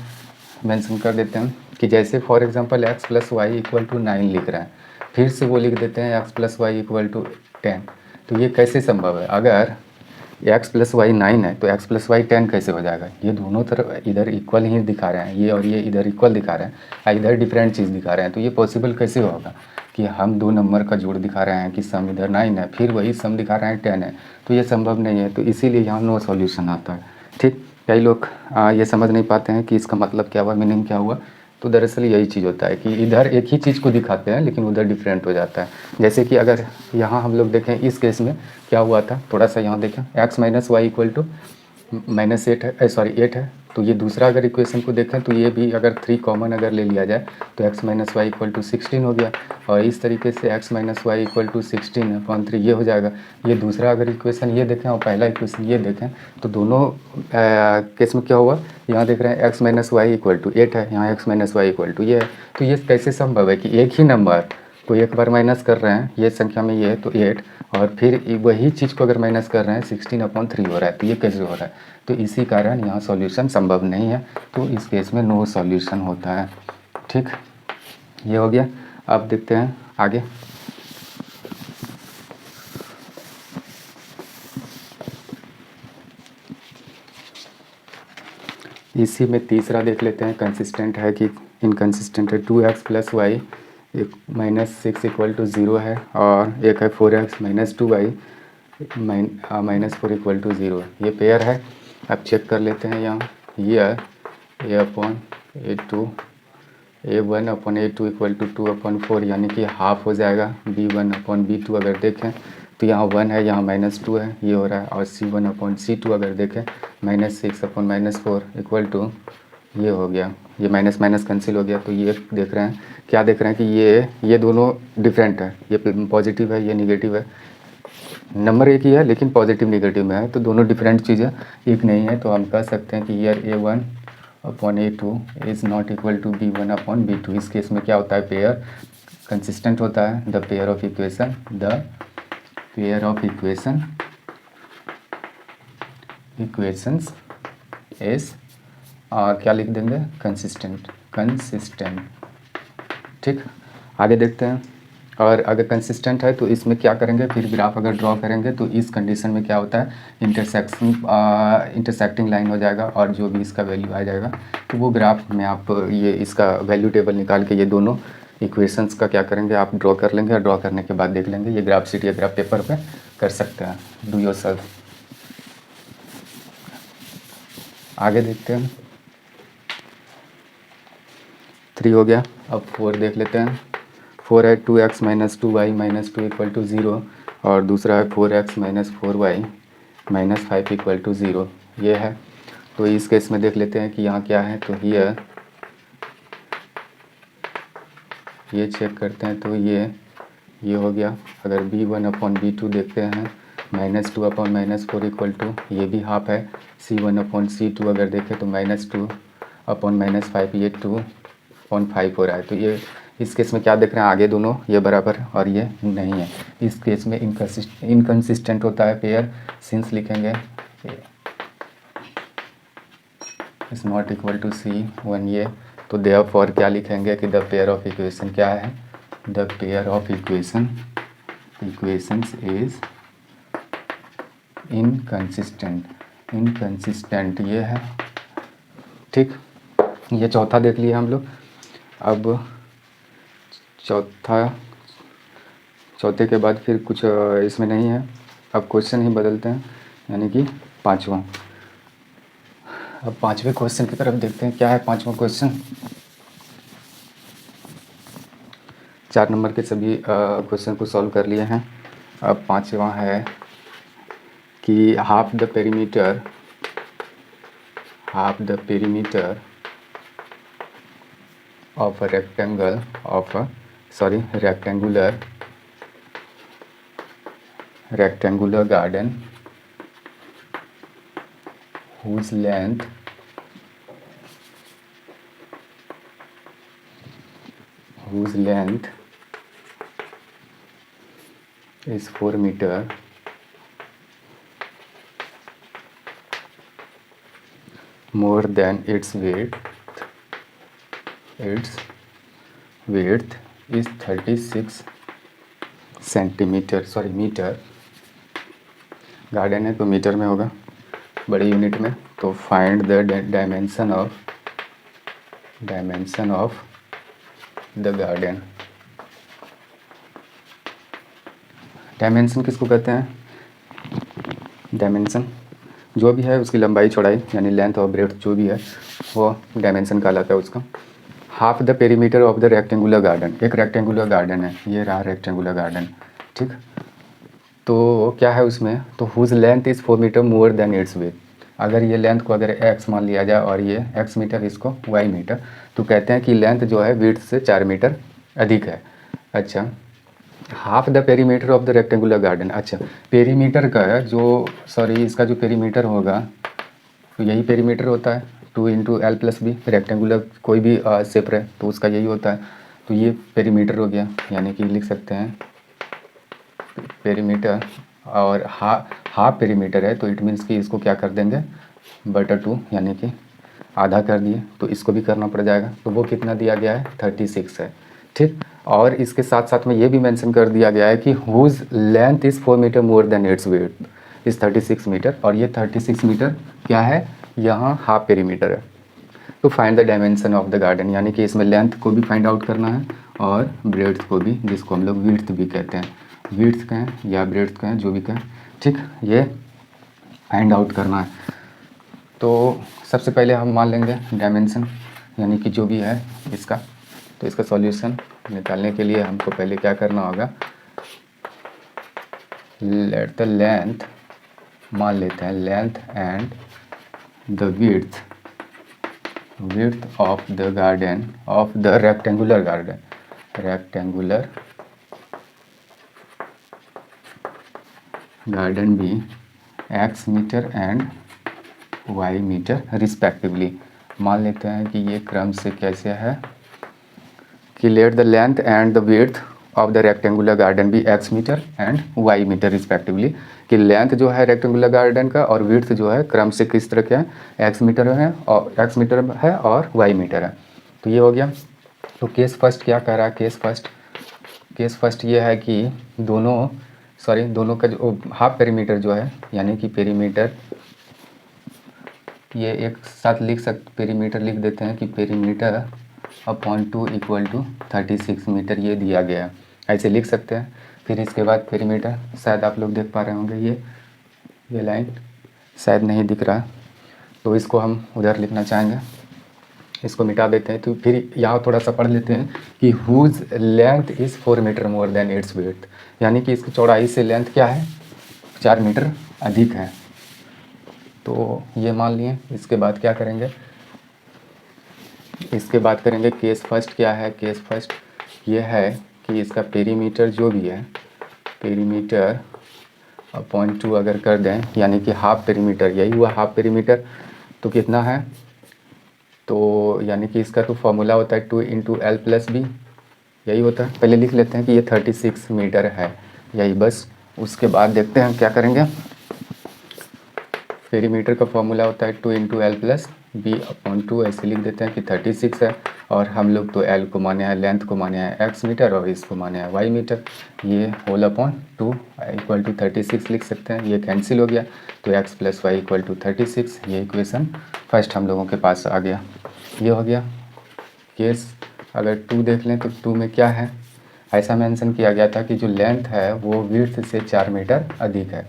मेंशन कर देते हैं कि जैसे फॉर एग्जांपल x + y = 9 लिख रहे हैं, फिर से वो लिख देते हैं x + y = 10। तो ये कैसे संभव है, अगर x + y 9 है तो x + y 10 कैसे हो जाएगा। ये दोनों तरफ इधर इक्वल ही दिखा रहे हैं, ये और ये इधर इक्वल दिखा रहे हैं, इधर डिफरेंट चीज़ दिखा रहे हैं। तो ये पॉसिबल कैसे होगा कि हम दो नंबर का जोड़ दिखा रहे हैं कि सम इधर 9 है, फिर वही सम दिखा रहे हैं 10 है, तो ये संभव नहीं है। तो इसीलिए यहाँ नो सॉल्यूशन आता है। ठीक, कई लोग ये समझ नहीं पाते हैं कि इसका मतलब क्या हुआ, मीनिंग क्या हुआ। तो तो दरअसल यही चीज़ होता है कि इधर एक ही चीज़ को दिखाते हैं लेकिन उधर डिफरेंट हो जाता है। जैसे कि अगर यहाँ हम लोग देखें इस केस में क्या हुआ था, थोड़ा सा यहाँ देखें, x minus y equal to -8 है, सॉरी 8 है। तो ये दूसरा अगर इक्वेशन को देखें तो ये भी अगर 3 कॉमन अगर ले लिया जाए तो x minus y equal to 16 हो गया, और इस तरीके से x minus y equal to 16/3 ये हो जाएगा। ये दूसरा अगर इक्वेशन ये देखें और पहला इक्वेशन ये देखें तो दोनों केस में क्या हुआ, यहाँ देख रहे हैं x minus y equal to 8 है, यहाँ x minus y equal to ये है। तो ये कैसे संभव है कि एक ही नंबर को एक बार माइनस कर रहे हैं, ये संख्या में ये है तो 8, और फिर वही चीज़ को अगर माइनस कर रहे हैं 16/3 हो रहा है, तो ये कैसे हो रहा है। तो इसी कारण यहाँ सॉल्यूशन संभव नहीं है, तो इस केस में नो सॉल्यूशन होता है। ठीक, ये हो गया। अब देखते हैं आगे। इसी में तीसरा देख लेते हैं, कंसिस्टेंट है कि इनकंसिस्टेंट है। 2x plus Y -6 equal to 0 है, और एक है 4x minus 2y -4 equal to 0, ये पेयर है। अब चेक कर लेते हैं यहाँ, ये a/a2 a1/a2 इक्वल टू 2/4, यानी कि हाफ हो जाएगा। b1/b2 अगर देखें तो यहाँ 1 है, यहाँ -2 है, ये हो रहा है। और c1/c2 अगर देखें -6/4 इक्वल टू ये हो गया, ये माइनस माइनस कैंसिल हो गया। तो ये देख रहे हैं, क्या देख रहे हैं कि ये दोनों डिफरेंट है, ये पॉजिटिव है, ये निगेटिव है। नंबर एक ही है लेकिन पॉजिटिव निगेटिव में है, तो दोनों डिफरेंट चीज़ें एक नहीं है। तो हम कह सकते हैं कि ईयर a1/a2 is not equal to b1/b2। इस केस में क्या होता है, पेयर कंसिस्टेंट होता है। The pair of equation equations is क्या लिख देंगे, कंसिस्टेंट। ठीक, आगे देखते हैं। और अगर कंसिस्टेंट है तो इसमें क्या करेंगे, फिर ग्राफ अगर ड्रॉ करेंगे तो इस कंडीशन में क्या होता है, इंटरसेक्टिंग लाइन हो जाएगा, और जो भी इसका वैल्यू आ जाएगा तो वो ग्राफ में आप ये इसका वैल्यू टेबल निकाल के ये दोनों इक्वेशंस का क्या करेंगे, आप ड्रॉ कर लेंगे, और ड्रॉ करने के बाद देख लेंगे। ये ग्राफ शीट या ग्राफ पेपर पे कर सकते हैं, डू योरसेल्फ। आगे देखते हैं, 3 हो गया। अब 4 देख लेते हैं। 4 है 2x minus 2y minus 2 equal to 0, और दूसरा है 4x minus 4y minus 5 equal to 0, ये है। तो इस केस में देख लेते हैं कि यहाँ क्या है। तो ये चेक करते हैं, तो ये हो गया। अगर b1/b2 देखते हैं -2/-4 इक्वल टू, ये भी हाफ है। c1/c2 अगर देखें तो -2/-5, ये 2/5 हो रहा है। तो ये इस केस में क्या देख रहे हैं, आगे दोनों ये बराबर और ये नहीं है। इस केस में इनकंसिस्टेंट होता है पेयर, सिंस लिखेंगे is not equal to C1 ये। तो देयरफॉर क्या लिखेंगे कि द पेयर ऑफ इक्वेशन क्या है, the pair of equations is inconsistent ये है। ठीक, ये चौथा देख लिया हम लोग। अब चौथे के बाद फिर कुछ इसमें नहीं है। अब क्वेश्चन ही बदलते हैं, यानी कि पाँचवा। अब पाँचवें क्वेश्चन की तरफ देखते हैं, क्या है पाँचवा क्वेश्चन। 4 नंबर के सभी क्वेश्चन को सॉल्व कर लिए हैं। अब पाँचवा है कि half the perimeter of a rectangular garden whose length is 4 meter more than its width is 36 metre. Garden है तो मीटर में होगा, बड़ी यूनिट में। तो find the dimension of the garden. Dimension किसको कहते हैं, डायमेंशन जो भी है उसकी लंबाई चौड़ाई, यानी लेंथ और ब्रेड्थ जो भी है वो डायमेंशन कहलाता है उसका। Half the perimeter of the rectangular garden, एक रेक्टेंगुलर गार्डन है, ये रहा रेक्टेंगुलर गार्डन, ठीक। तो क्या है उसमें, तो whose length is 4 metre more than its width. अगर ये लेंथ को अगर x मान लिया जाए और ये x मीटर, इसको y मीटर, तो कहते हैं कि लेंथ जो है विड्थ से 4 मीटर अधिक है। अच्छा, half the perimeter of the rectangular garden. अच्छा, पेरीमीटर का जो, सॉरी, इसका जो पेरीमीटर होगा, तो यही पेरीमीटर होता है 2 into L plus B. Rectangular कोई भी शेप रहे तो उसका यही होता है। तो ये पेरीमीटर हो गया, यानी कि लिख सकते हैं पेरीमीटर, और हाफ पेरीमीटर है तो इट मीन्स कि इसको क्या कर देंगे, बटा 2, यानी कि आधा कर दिए, तो इसको भी करना पड़ जाएगा। तो वो कितना दिया गया है, 36 है, ठीक। और इसके साथ साथ में ये भी मेंशन कर दिया गया है कि whose length is 4 metre more than its width is 36 metre, और ये 36 मीटर क्या है, यहाँ हाफ पेरीमीटर है। तो find the dimension of the garden, यानी कि इसमें लेंथ को भी फाइंड आउट करना है और ब्रेड्थ को भी, जिसको हम लोग विड्थ भी कहते हैं, विड्थ कहें या ब्रेड्थ कहें, जो भी कहें, ठीक, ये फाइंड आउट करना है। तो सबसे पहले हम मान लेंगे डायमेंशन, यानी कि जो भी है इसका। तो इसका सॉल्यूशन निकालने के लिए हमको पहले क्या करना होगा, लेट द लेंथ, मान लेते हैं length and the width of the garden, of the rectangular garden, rectangular garden भी x metre and y metre respectively. मान लेते हैं कि ये क्रम से कैसे है कि let the length and the width of the rectangular garden भी x metre and y metre respectively, कि लेंथ जो है रेक्टेंगुलर गार्डन का और विड्थ जो है क्रम से किस तरह के हैं, x मीटर है और y मीटर है। तो ये हो गया। तो केस फर्स्ट क्या कह रहा है, केस फर्स्ट ये है कि दोनों का जो हाफ पेरीमीटर जो है, यानी कि पेरीमीटर, ये एक साथ पेरीमीटर लिख देते हैं कि perimeter upon 2 equal to 36 metre, ये दिया गया है, ऐसे लिख सकते हैं। फिर इसके बाद पेरीमीटर, शायद आप लोग देख पा रहे होंगे, ये लाइन शायद नहीं दिख रहा, तो इसको हम उधर लिखना चाहेंगे, इसको मिटा देते हैं। तो फिर यहाँ थोड़ा सा पढ़ लेते हैं कि whose length is 4 metre more than its width, यानी कि इसकी चौड़ाई से लेंथ क्या है, 4 मीटर अधिक है। तो ये मान लिए। इसके बाद क्या करेंगे, इसके बाद करेंगे केस फर्स्ट। क्या है केस फर्स्ट, ये है कि इसका पेरीमीटर जो भी है, पेरीमीटर अपॉन 2 अगर कर दें, यानी कि हाफ पेरीमीटर, यही हुआ हाफ पेरीमीटर, तो कितना है, तो यानी कि इसका तो फॉर्मूला होता है 2 इंटू एल प्लस बी, यही होता है। पहले लिख लेते हैं कि ये 36 मीटर है, यही बस। उसके बाद देखते हैं क्या करेंगे। पेरीमीटर का फॉर्मूला होता है 2 into L plus B upon 2, ऐसे लिख देते हैं कि 36 है, और हम लोग तो एल को माने हैं, लेंथ को माने हैं एक्स मीटर, और इसको माने हैं वाई मीटर, ये होल अपॉन 2 इक्वल टू 36 लिख सकते हैं। ये कैंसिल हो गया, तो x plus y equal to 36, ये इक्वेशन फर्स्ट हम लोगों के पास आ गया। ये हो गया केस। अगर 2 देख लें तो 2 में क्या है, ऐसा मेंशन किया गया था कि जो लेंथ है वो विड्थ से 4 मीटर अधिक है,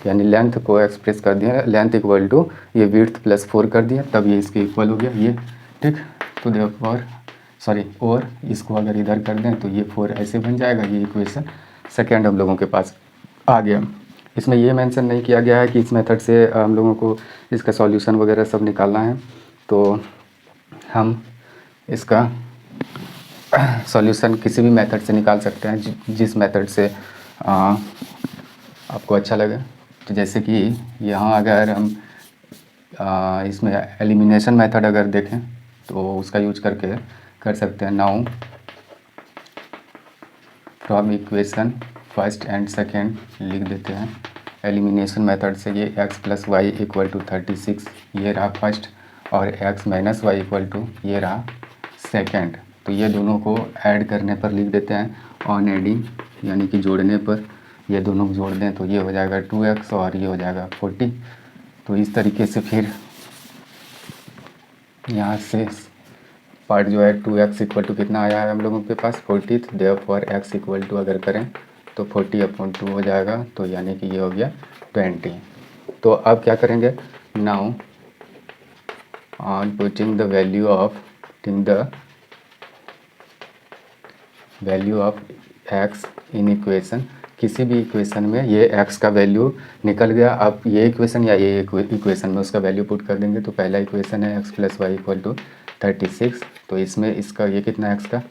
यानी लेंथ को एक्सप्रेस कर दिया, लेंथ इक्वल टू ये विड्थ प्लस 4 कर दिया, तब ये इसके इक्वल हो गया, ये ठीक। तो देयरफॉर और इसको अगर इधर कर दें तो ये 4 ऐसे बन जाएगा। ये इक्वेशन सेकेंड हम लोगों के पास आ गया। इसमें ये मेंशन नहीं किया गया है कि इस मेथड से हम लोगों को इसका सॉल्यूशन वगैरह सब निकालना है, तो हम इसका सॉल्यूशन किसी भी मेथड से निकाल सकते हैं, जिस मेथड से आपको अच्छा लगे। तो जैसे कि यहाँ अगर हम इसमें एलिमिनेशन मेथड अगर देखें तो उसका यूज करके कर सकते हैं। Now from equation first and second लिख देते हैं एलिमिनेशन मेथड से, ये x plus y equal to 36 ये रहा फर्स्ट, और x minus y equal to ये रहा सेकेंड। तो ये दोनों को ऐड करने पर लिख देते हैं ऑन एडिंग, यानी कि जोड़ने पर ये दोनों जोड़ दें तो ये हो जाएगा 2x और ये हो जाएगा 40। तो इस तरीके से फिर यहाँ से पार्ट जो है 2x इक्वल टू कितना आया है हम लोगों के पास 40, देयरफॉर x इक्वल टू अगर करें तो 40/2 हो जाएगा, तो यानी कि ये हो गया 20। तो अब क्या करेंगे, now on putting the value of the value of x in equation, किसी भी इक्वेशन में ये एक्स का वैल्यू निकल गया। अब ये इक्वेशन या ये इक्वेशन में उसका वैल्यू पुट कर देंगे। तो पहला इक्वेशन है x plus y equal to 36, तो इसमें इसका ये कितना एक्स का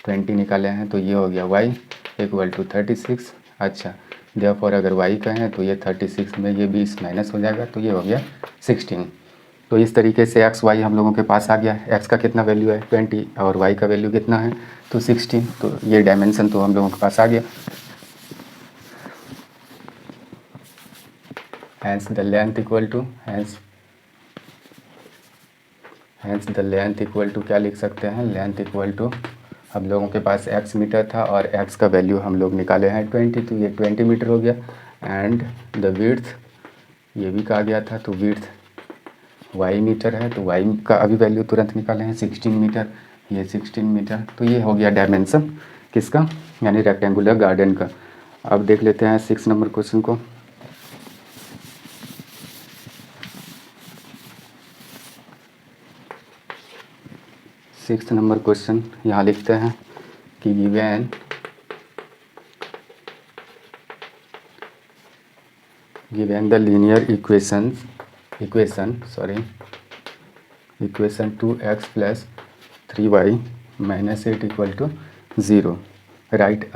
20 निकाले हैं, तो ये हो गया वाई इक्वल टू 36। अच्छा, देयरफॉर अगर वाई का है तो ये 36 में ये 20 माइनस हो जाएगा, तो ये हो गया 16। तो इस तरीके से एक्स वाई हम लोगों के पास आ गया। एक्स का कितना वैल्यू है 20 और वाई का वैल्यू कितना है तो 16। तो ये डायमेंशन तो हम लोगों के पास आ गया। Hence the length equal to hence the length equal to क्या लिख सकते हैं, लेंथ इक्वल टू हम लोगों के पास x मीटर था और x का वैल्यू हम लोग निकाले हैं 20, तो ये 20 मीटर हो गया। एंड द विड्थ ये भी कहा गया था, तो विड्थ y मीटर है, तो y का अभी वैल्यू तुरंत निकाले हैं 16 मीटर, ये 16 मीटर। तो ये हो गया डायमेंशन किसका, यानी रेक्टेंगुलर गार्डन का। अब देख लेते हैं 6 नंबर क्वेश्चन को। सिक्स नंबर क्वेश्चन यहाँ लिखते हैं कि given the linear equation 2x plus 3y minus 8 equal to 0, right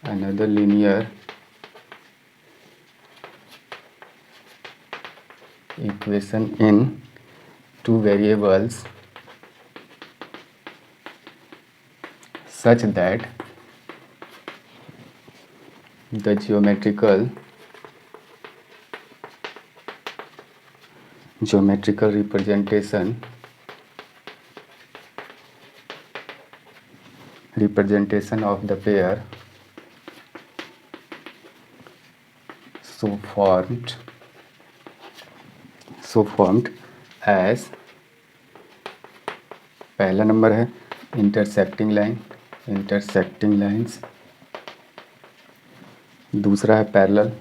another linear equation in two variables such that the geometrical representation of the pair so formed as, पहला number है intersecting lines, दूसरा है parallel,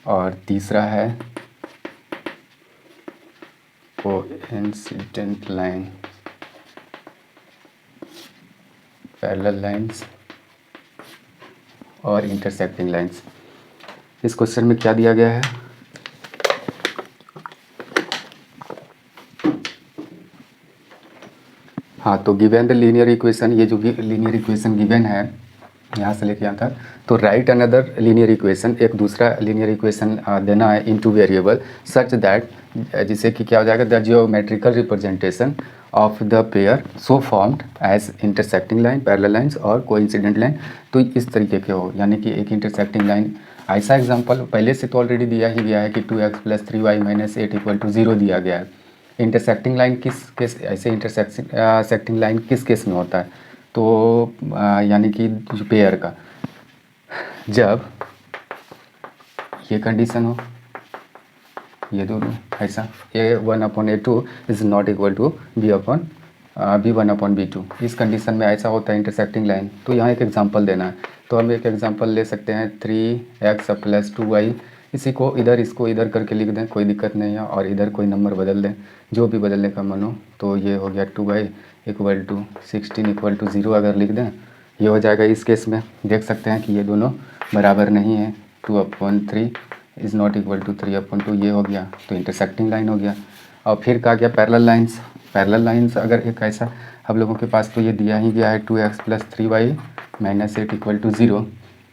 और तीसरा है coincident line, parallel lines और intersecting lines. इस question में क्या दिया गया है, हाँ, तो गिवन द लीनियर इक्वेशन, ये जो लीनियर इक्वेशन गिवन है यहाँ से लेके यहाँ तक, तो राइट अनदर लीनियर इक्वेशन, एक दूसरा लीनियर इक्वेशन देना है in two variable such that, जिससे कि क्या हो जाएगा, the geometrical representation of the pair so formed as intersecting line, parallel lines और कोइंसिडेंट लाइन। तो इस तरीके के हो, यानी कि एक इंटरसेक्टिंग लाइन, ऐसा एग्जांपल पहले से तो ऑलरेडी दिया ही गया है कि 2x plus 3y minus 8 equal to 0 दिया गया है। इंटरसेक्टिंग लाइन किस केस, ऐसे इंटरसेक्टिंग लाइन किस केस में होता है, तो यानी कि पेयर का, जब ये कंडीशन हो, ये दोनों ऐसा a1/a2 is not equal to b1/b2, इस कंडीशन में ऐसा होता है इंटरसेक्टिंग लाइन। तो यहाँ एक एग्जांपल देना है, तो हम एक एग्जांपल ले सकते हैं 3x प्लस 2y, इसी को इधर, इसको इधर करके लिख दें, कोई दिक्कत नहीं है, और इधर कोई नंबर बदल दें, जो भी बदलने का मन हो। तो ये हो गया 2y equal to 16 equal to 0 अगर लिख दें, ये हो जाएगा। इस केस में देख सकते हैं कि ये दोनों बराबर नहीं है, 2/3 इज़ नॉट इक्वल टू 3/2, ये हो गया, तो इंटरसेक्टिंग लाइन हो गया। और फिर कहा गया पैरेलल लाइन्स अगर एक ऐसा हम लोगों के पास, तो ये दिया ही गया है 2x plus 3y minus 8 equal to 0।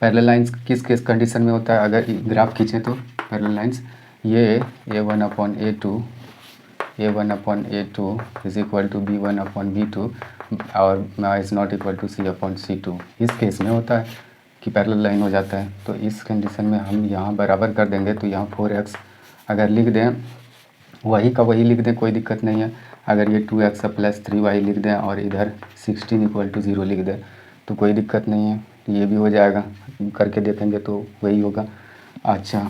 Parallel lines किस किस कंडीशन में होता है, अगर ग्राफ खींचें तो पैरेलल लाइन्स ये a1/a2 is equal to b1/b2 और is not equal to c/c2, इस केस में होता है कि पैरेलल लाइन हो जाता है। तो इस कंडीशन में हम यहाँ बराबर कर देंगे, तो यहाँ 4x अगर लिख दें, वही का वही लिख दें, कोई दिक्कत नहीं है। अगर ये 2x प्लस 3y लिख दें और इधर 16 इक्वल टू 0 लिख दें, तो कोई दिक्कत नहीं है, ये भी हो जाएगा, करके देखेंगे तो वही होगा। अच्छा,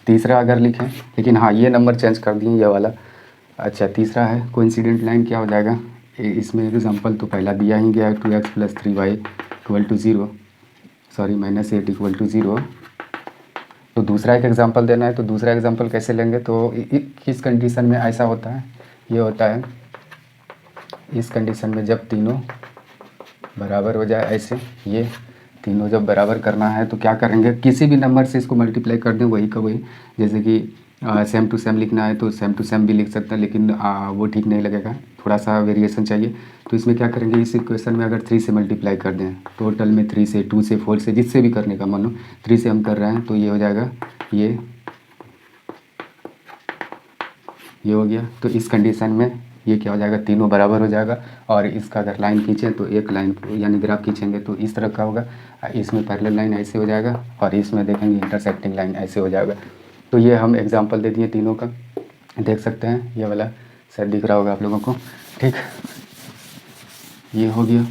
तीसरा अगर लिखें, लेकिन हाँ ये नंबर चेंज कर दिए, ये वाला। अच्छा, तीसरा है कोइंसिडेंट लाइन, क्या हो जाएगा, इसमें एग्जांपल तो पहला दिया ही गया है 2x plus 3y equal to 0, sorry minus 8 equal to 0, तो दूसरा एक एग्जांपल देना है, तो दूसरा एग्जांपल कैसे लेंगे, तो किस कंडीशन में ऐसा होता है, ये होता है इस कंडीशन में जब तीनों बराबर हो जाए, ऐसे ये तीनों जब बराबर करना है तो क्या करेंगे, किसी भी नंबर से इसको मल्टीप्लाई कर दें वही का वही। जैसे कि सेम टू सेम लिखना है तो सेम टू सेम भी लिख सकते हैं, लेकिन वो ठीक नहीं लगेगा, थोड़ा सा वेरिएशन चाहिए। तो इसमें क्या करेंगे, इस इक्वेशन में अगर 3 से मल्टीप्लाई कर दें, टोटल में 3 से, 2 से, 4 से, जिससे भी करने का मन हो, 3 से हम कर रहे हैं तो ये हो जाएगा, ये हो गया। तो इस कंडीशन में ये क्या हो जाएगा, तीनों बराबर हो जाएगा। और इसका अगर लाइन खींचें तो एक लाइन यानी ग्राफ खींचेंगे तो इस तरह का होगा, इसमें पैरेलल लाइन ऐसे हो जाएगा और इसमें देखेंगे इंटरसेक्टिंग लाइन ऐसे हो जाएगा। तो ये हम एग्जांपल दे दिए तीनों का, देख सकते हैं, ये वाला शायद दिख रहा होगा आप लोगों को, ठीक, ये हो गया।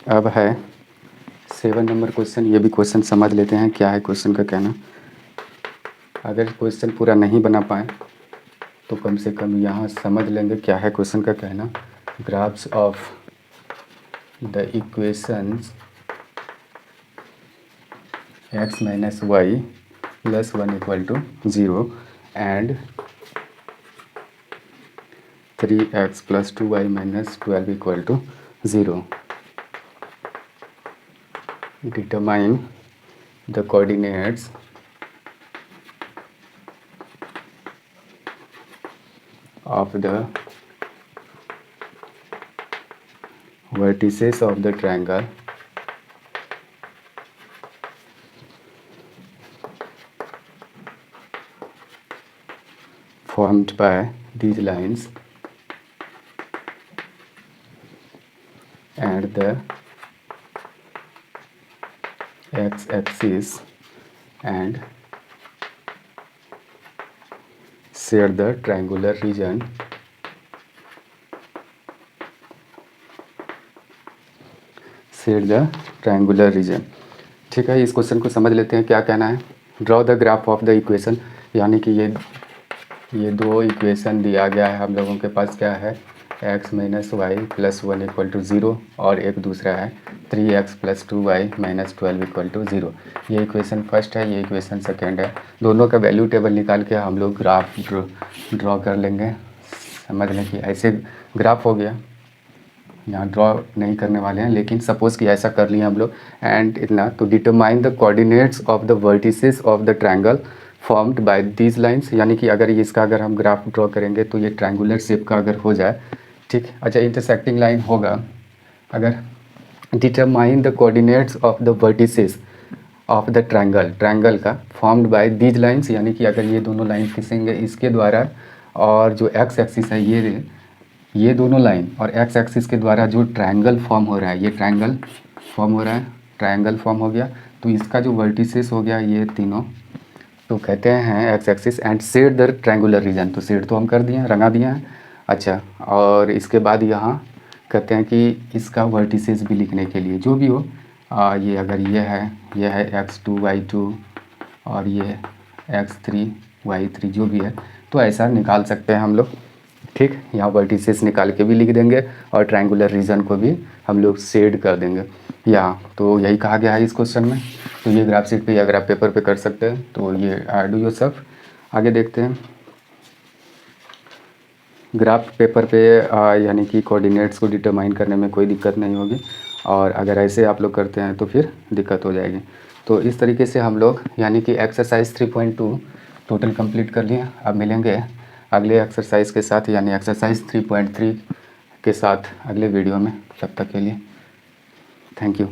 अब है 7 नंबर क्वेश्चन, ये भी क्वेश्चन समझ लेते हैं क्या है क्वेश्चन का कहना। अगर क्वेश्चन पूरा नहीं बना पाए तो कम से कम यहाँ समझ लेंगे क्या है क्वेश्चन का कहना। Graphs of the equations x minus y plus 1 equal to 0 and 3x plus 2y minus 12 equal to 0 determine the coordinates of the vertices of the triangle formed by these lines and the x-axis and share the triangular region ठीक है। इस question को समझ लेते हैं क्या कहना है। Draw the graph of the equation, यानी कि ये दो इक्वेशन दिया गया है हम लोगों के पास, क्या है, x minus y plus 1 equal to 0 और एक दूसरा है 3x plus 2y minus 12 equal to 0। ये इक्वेशन फर्स्ट है, ये इक्वेशन सेकेंड है। दोनों का वैल्यू टेबल निकाल के हम लोग ग्राफ ड्रॉ कर लेंगे। समझ लें कि ऐसे ग्राफ हो गया, यहाँ ड्रॉ नहीं करने वाले हैं, लेकिन सपोज़ कि ऐसा कर लिया हम लोग। एंड इतना तो determine the coordinates of the vertices of the triangle formed by these lines, यानी कि अगर इसका अगर हम ग्राफ ड्रॉ करेंगे तो ये ट्रायंगुलर शेप का अगर हो जाए, ठीक। अच्छा, इंटरसेक्टिंग लाइन होगा, अगर determine the coordinates of the vertices of the triangle का फॉर्म्ड बाय दीज लाइंस, यानी कि अगर ये दोनों लाइन खींचेंगे इसके द्वारा, और जो एक्स एक्सिस है ये दोनों लाइन और एक्स एक्सिस के द्वारा जो ट्रायंगल फॉर्म हो रहा है, ये ट्रायंगल फॉर्म हो रहा है, ट्रायंगल फॉर्म हो गया, तो इसका जो वर्टिसेस हो गया ये तीनों, तो कहते हैं x axis and shade the triangular region. तो शेड तो हम कर दिए हैं, रंगा दिए हैं। अच्छा, और इसके बाद यहाँ कहते हैं कि इसका वर्टिसेस भी लिखने के लिए जो भी हो, ये अगर ये है x2 y2 और ये x3 y3 जो भी है, तो ऐसा निकाल सकते हैं हम लोग, ठीक। यहाँ वर्टिसेस निकाल के भी लिख देंगे और ट्रायंगुलर रीजन को भी हम लोग शेड कर देंगे यहाँ। तो यही कहा गया है इस क्वेश्चन में। तो ये ग्राफ शीट पे या ग्राफ पेपर पे कर सकते हैं। तो ये डू योरसेल्फ। आगे देखते हैं। ग्राफ पेपर पे यानी कि कोऑर्डिनेट्स को डिटरमाइन करने में कोई दिक्कत नहीं होगी, और अगर ऐसे आप लोग करते हैं तो फिर दिक्कत हो जाएगी। तो इस तरीके से हम लोग यानी कि एक्सरसाइज 3.2 टोटल कंप्लीट कर लिए। अब मिलेंगे अगले एक्सरसाइज के साथ, यानी एक्सरसाइज 3.3 के साथ अगले वीडियो में। तब तक के लिए थैंक यू।